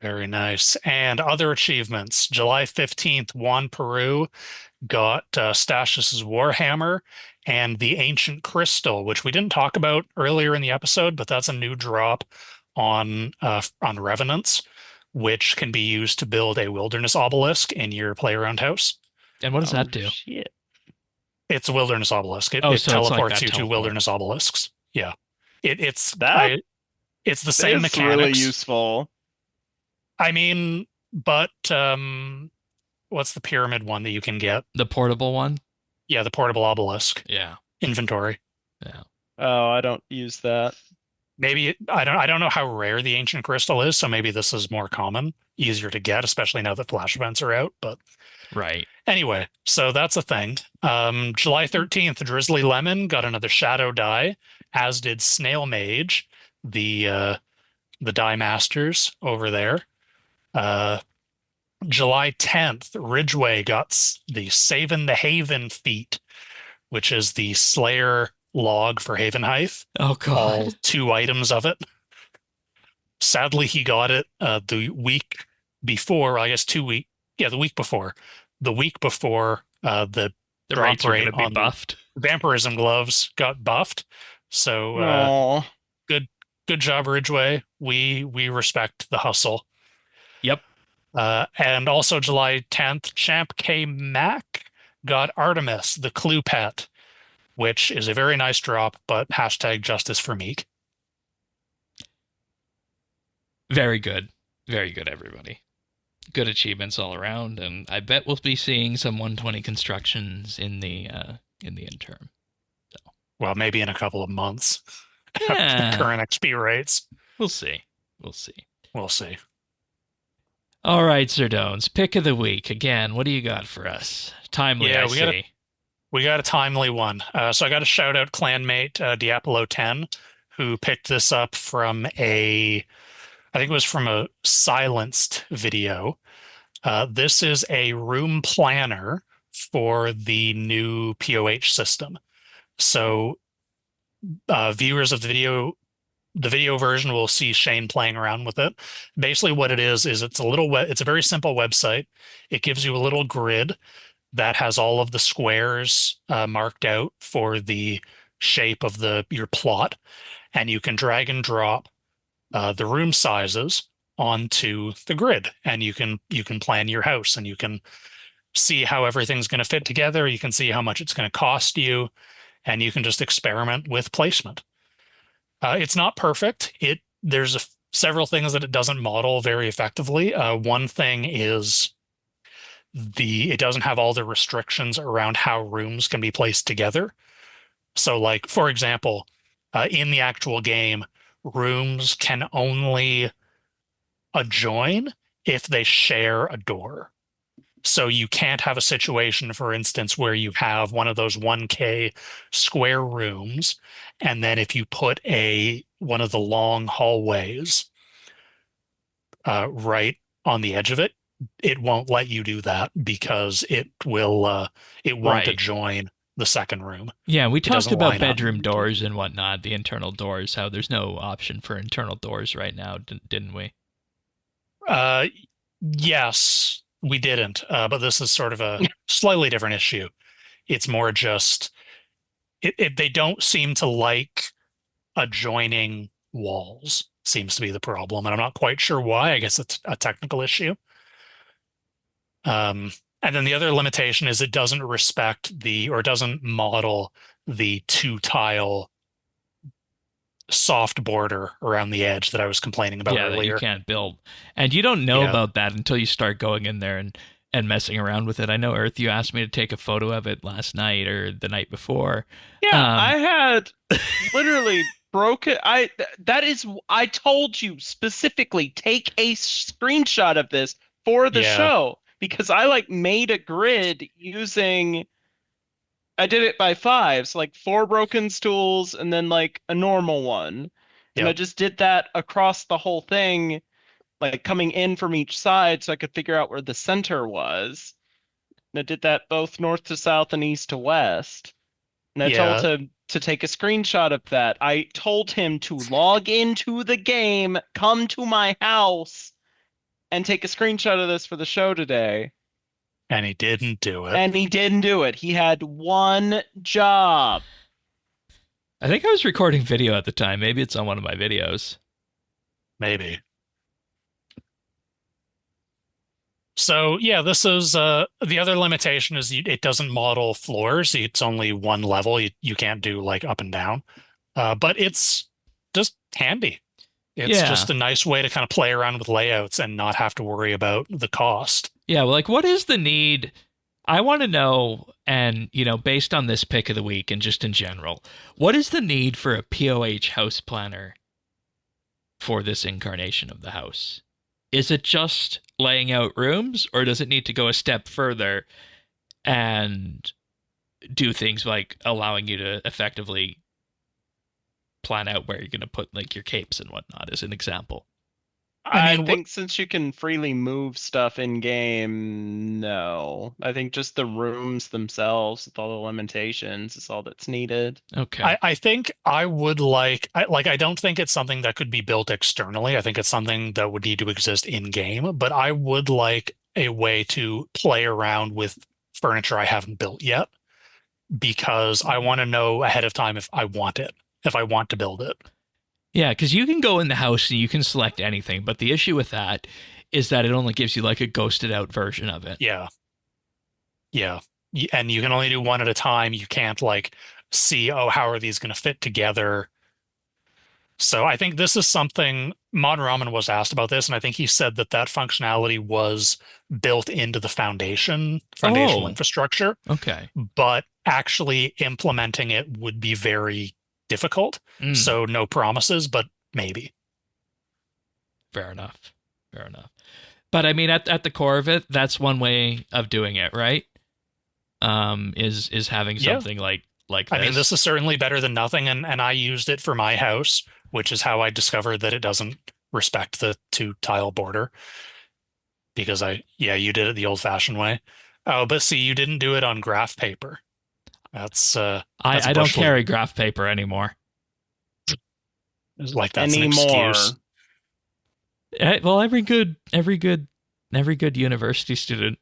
Very nice. And other achievements. July 15th, Juan Peru got Stashus's Warhammer and the Ancient Crystal, which we didn't talk about earlier in the episode, but that's a new drop on Revenants, which can be used to build a Wilderness Obelisk in your play-around house. And what does that do? Shit. It's a Wilderness Obelisk. It so it's like teleports that you to teleport. Wilderness Obelisks. Yeah. It's That it's the same is mechanics. really useful. I mean, but what's the pyramid one that you can get? The portable one? Yeah, the portable obelisk. Yeah. Inventory. Yeah. Oh, I don't use that. Maybe I don't know how rare the ancient crystal is, so maybe this is more common, easier to get, especially now that flash events are out. But right. Anyway, so that's a thing. July 13th, Drizzly Lemon got another shadow die, as did Snail Mage, the die masters over there. July 10th, Ridgeway got the Savin' the Haven feat, which is the Slayer log for Havenheith. Oh, God. All 2 items of it. Sadly, he got it the week before, I guess the week before. The week before the rates are going to be on buffed. Vampirism gloves got buffed. So good job, Ridgeway. We respect the hustle. Yep. And also July 10th, Champ K Mac got Artemis, the Clue Pet, which is a very nice drop, but hashtag justice for Meek. Very good. Very good, everybody. Good achievements all around, and I bet we'll be seeing some 120 constructions in the interim. So. Well, maybe in a couple of months. Yeah. Current XP rates. We'll see. All right, Zerdones, pick of the week. Again, what do you got for us? Timely, yeah, I see. We got a timely one. So I got to shout out clanmate Diapolo10, who picked this up from I think it was from a silenced video. This is a room planner for the new POH system. So viewers of the video version will see Shane playing around with it. Basically what it is it's a very simple website. It gives you a little grid that has all of the squares marked out for the shape of your plot, and you can drag and drop the room sizes onto the grid, and you can plan your house, and you can see how everything's going to fit together. You can see how much it's going to cost you, and you can just experiment with placement. It's not perfect. There's several things that it doesn't model very effectively. One thing is it doesn't have all the restrictions around how rooms can be placed together. So, like, for example, in the actual game, rooms can only adjoin if they share a door. So you can't have a situation, for instance, where you have one of those 1K square rooms, and then if you put one of the long hallways right on the edge of it, it won't let you do that because it won't Right. adjoin the second room. Yeah, we talked doesn't about line up. bedroom doors and whatnot, the internal doors, how there's no option for internal doors right now, didn't we? Yes, we didn't, but this is sort of a slightly different issue. It's more just they don't seem to like adjoining walls, seems to be the problem, and I'm not quite sure why. I guess it's a technical issue. And then the other limitation is it doesn't respect or doesn't model the 2-tile soft border around the edge that I was complaining about earlier. That you can't build. And you don't know about that until you start going in there and messing around with it. I know, Earth, you asked me to take a photo of it last night or the night before. Yeah, I had literally broken. I told you specifically, take a screenshot of this for the show, because I made a grid using. I did it by 5s, like 4 broken stools and then a normal one. And I just did that across the whole thing, coming in from each side so I could figure out where the center was. And I did that both north to south and east to west. And I told him to take a screenshot of that. I told him to log into the game, come to my house, and take a screenshot of this for the show today. And he didn't do it. And he didn't do it. He had one job. I think I was recording video at the time. Maybe it's on one of my videos. Maybe. So yeah, this is the other limitation is it doesn't model floors. It's only one level. You can't do up and down. But it's just handy. It's just a nice way to kind of play around with layouts and not have to worry about the cost. Yeah, well, what is the need? I want to know, and, based on this pick of the week and just in general, what is the need for a POH house planner for this incarnation of the house? Is it just laying out rooms, or does it need to go a step further and do things like allowing you to effectively plan out where you're going to put your capes and whatnot, as an example? I think since you can freely move stuff in game, no. I think just the rooms themselves with all the limitations is all that's needed. Okay. I think I would I don't think it's something that could be built externally. I think it's something that would need to exist in game, but I would like a way to play around with furniture I haven't built yet, because I want to know ahead of time if I want to build it. Yeah, because you can go in the house and you can select anything, but the issue with that is that it only gives you a ghosted out version of it. Yeah. And you can only do one at a time. You can't see, how are these going to fit together? So I think this is something Modern Ramen was asked about this, and I think he said that functionality was built into the foundational infrastructure. Okay. But actually implementing it would be very difficult. So no promises, but maybe. Fair enough. But I mean, at the core of it, that's one way of doing it, right? Is having something like this. I mean, this is certainly better than nothing, and I used it for my house, which is how I discovered that it doesn't respect the 2-tile border, because you did it the old-fashioned way. Oh, but see, you didn't do it on graph paper. That's I don't carry graph paper anymore. That's an excuse. Well, every good university student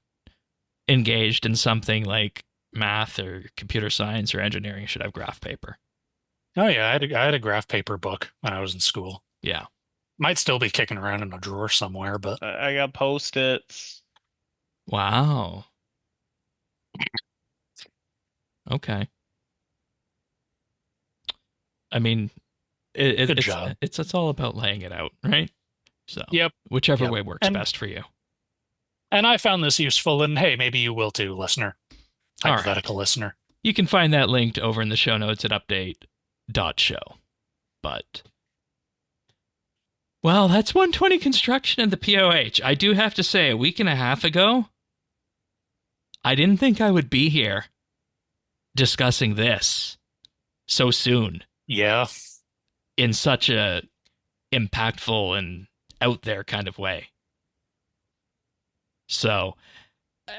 engaged in something like math or computer science or engineering should have graph paper. Oh yeah, I had a graph paper book when I was in school. Yeah. Might still be kicking around in a drawer somewhere, but I got Post-its. Wow. Okay. I mean, Good job. it's all about laying it out, right? So Yep. whichever Yep. way works And- best for you. and I found this useful, and hey, maybe you will too, listener. All right. Hypothetical listener. You can find that linked over in the show notes at update.show. But, well, that's 120 construction in the POH. I do have to say, a week and a half ago, I didn't think I would be here discussing this so soon Yeah. in such a impactful and out there kind of way. So,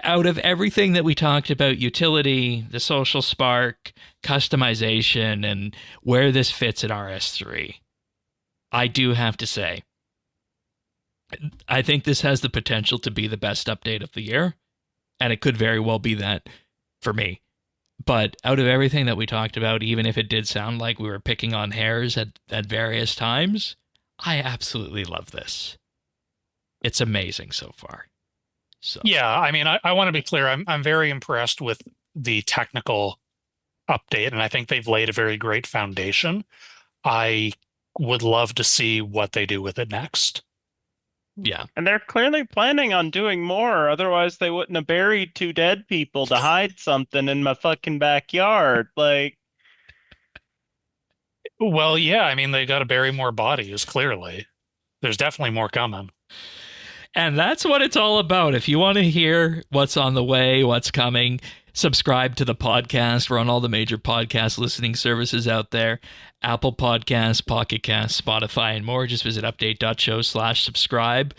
out of everything that we talked about, utility, the social spark, customization, and where this fits in RS3, I do have to say, I think this has the potential to be the best update of the year, and it could very well be that for me. But out of everything that we talked about, even if it did sound like we were picking on hairs at various times, I absolutely love this. It's amazing so far. So. Yeah, I mean, I want to be clear. I'm very impressed with the technical update, and I think they've laid a very great foundation. I would love to see what they do with it next. Yeah. And they're clearly planning on doing more. Otherwise, they wouldn't have buried 2 dead people to hide something in my fucking backyard. Like, Well, yeah, I mean, they got to bury more bodies, clearly. There's definitely more coming. And that's what it's all about. If you want to hear what's on the way, what's coming, subscribe to the podcast. We're on all the major podcast listening services out there. Apple Podcasts, Pocket Casts, Spotify, and more. Just visit update.show/subscribe.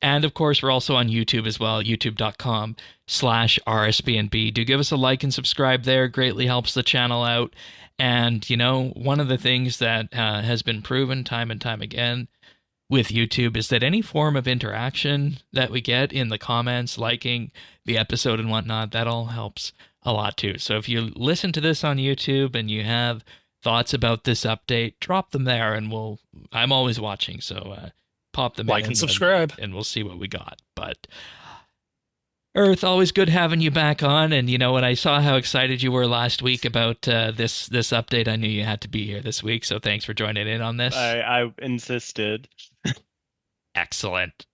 And of course, we're also on YouTube as well, youtube.com/RSBANDB. Do give us a like and subscribe there. Greatly helps the channel out. And, you know, one of the things that has been proven time and time again with YouTube is that any form of interaction that we get in the comments, liking the episode and whatnot, that all helps a lot too. So if you listen to this on YouTube and you have thoughts about this update, drop them there and I'm always watching. So pop them Like in and subscribe. and we'll see what we got. But Earth, always good having you back on. And you know, when I saw how excited you were last week about this update, I knew you had to be here this week. So thanks for joining in on this. I insisted. Excellent.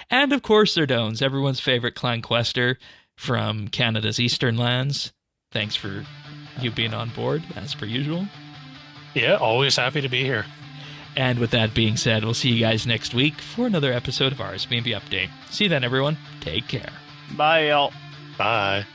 And of course, Zerdones, everyone's favorite clan quester from Canada's eastern lands. Thanks for you being on board, as per usual. Yeah, always happy to be here. And with that being said, we'll see you guys next week for another episode of RSBANDB Update. See you then, everyone. Take care. Bye, y'all. Bye.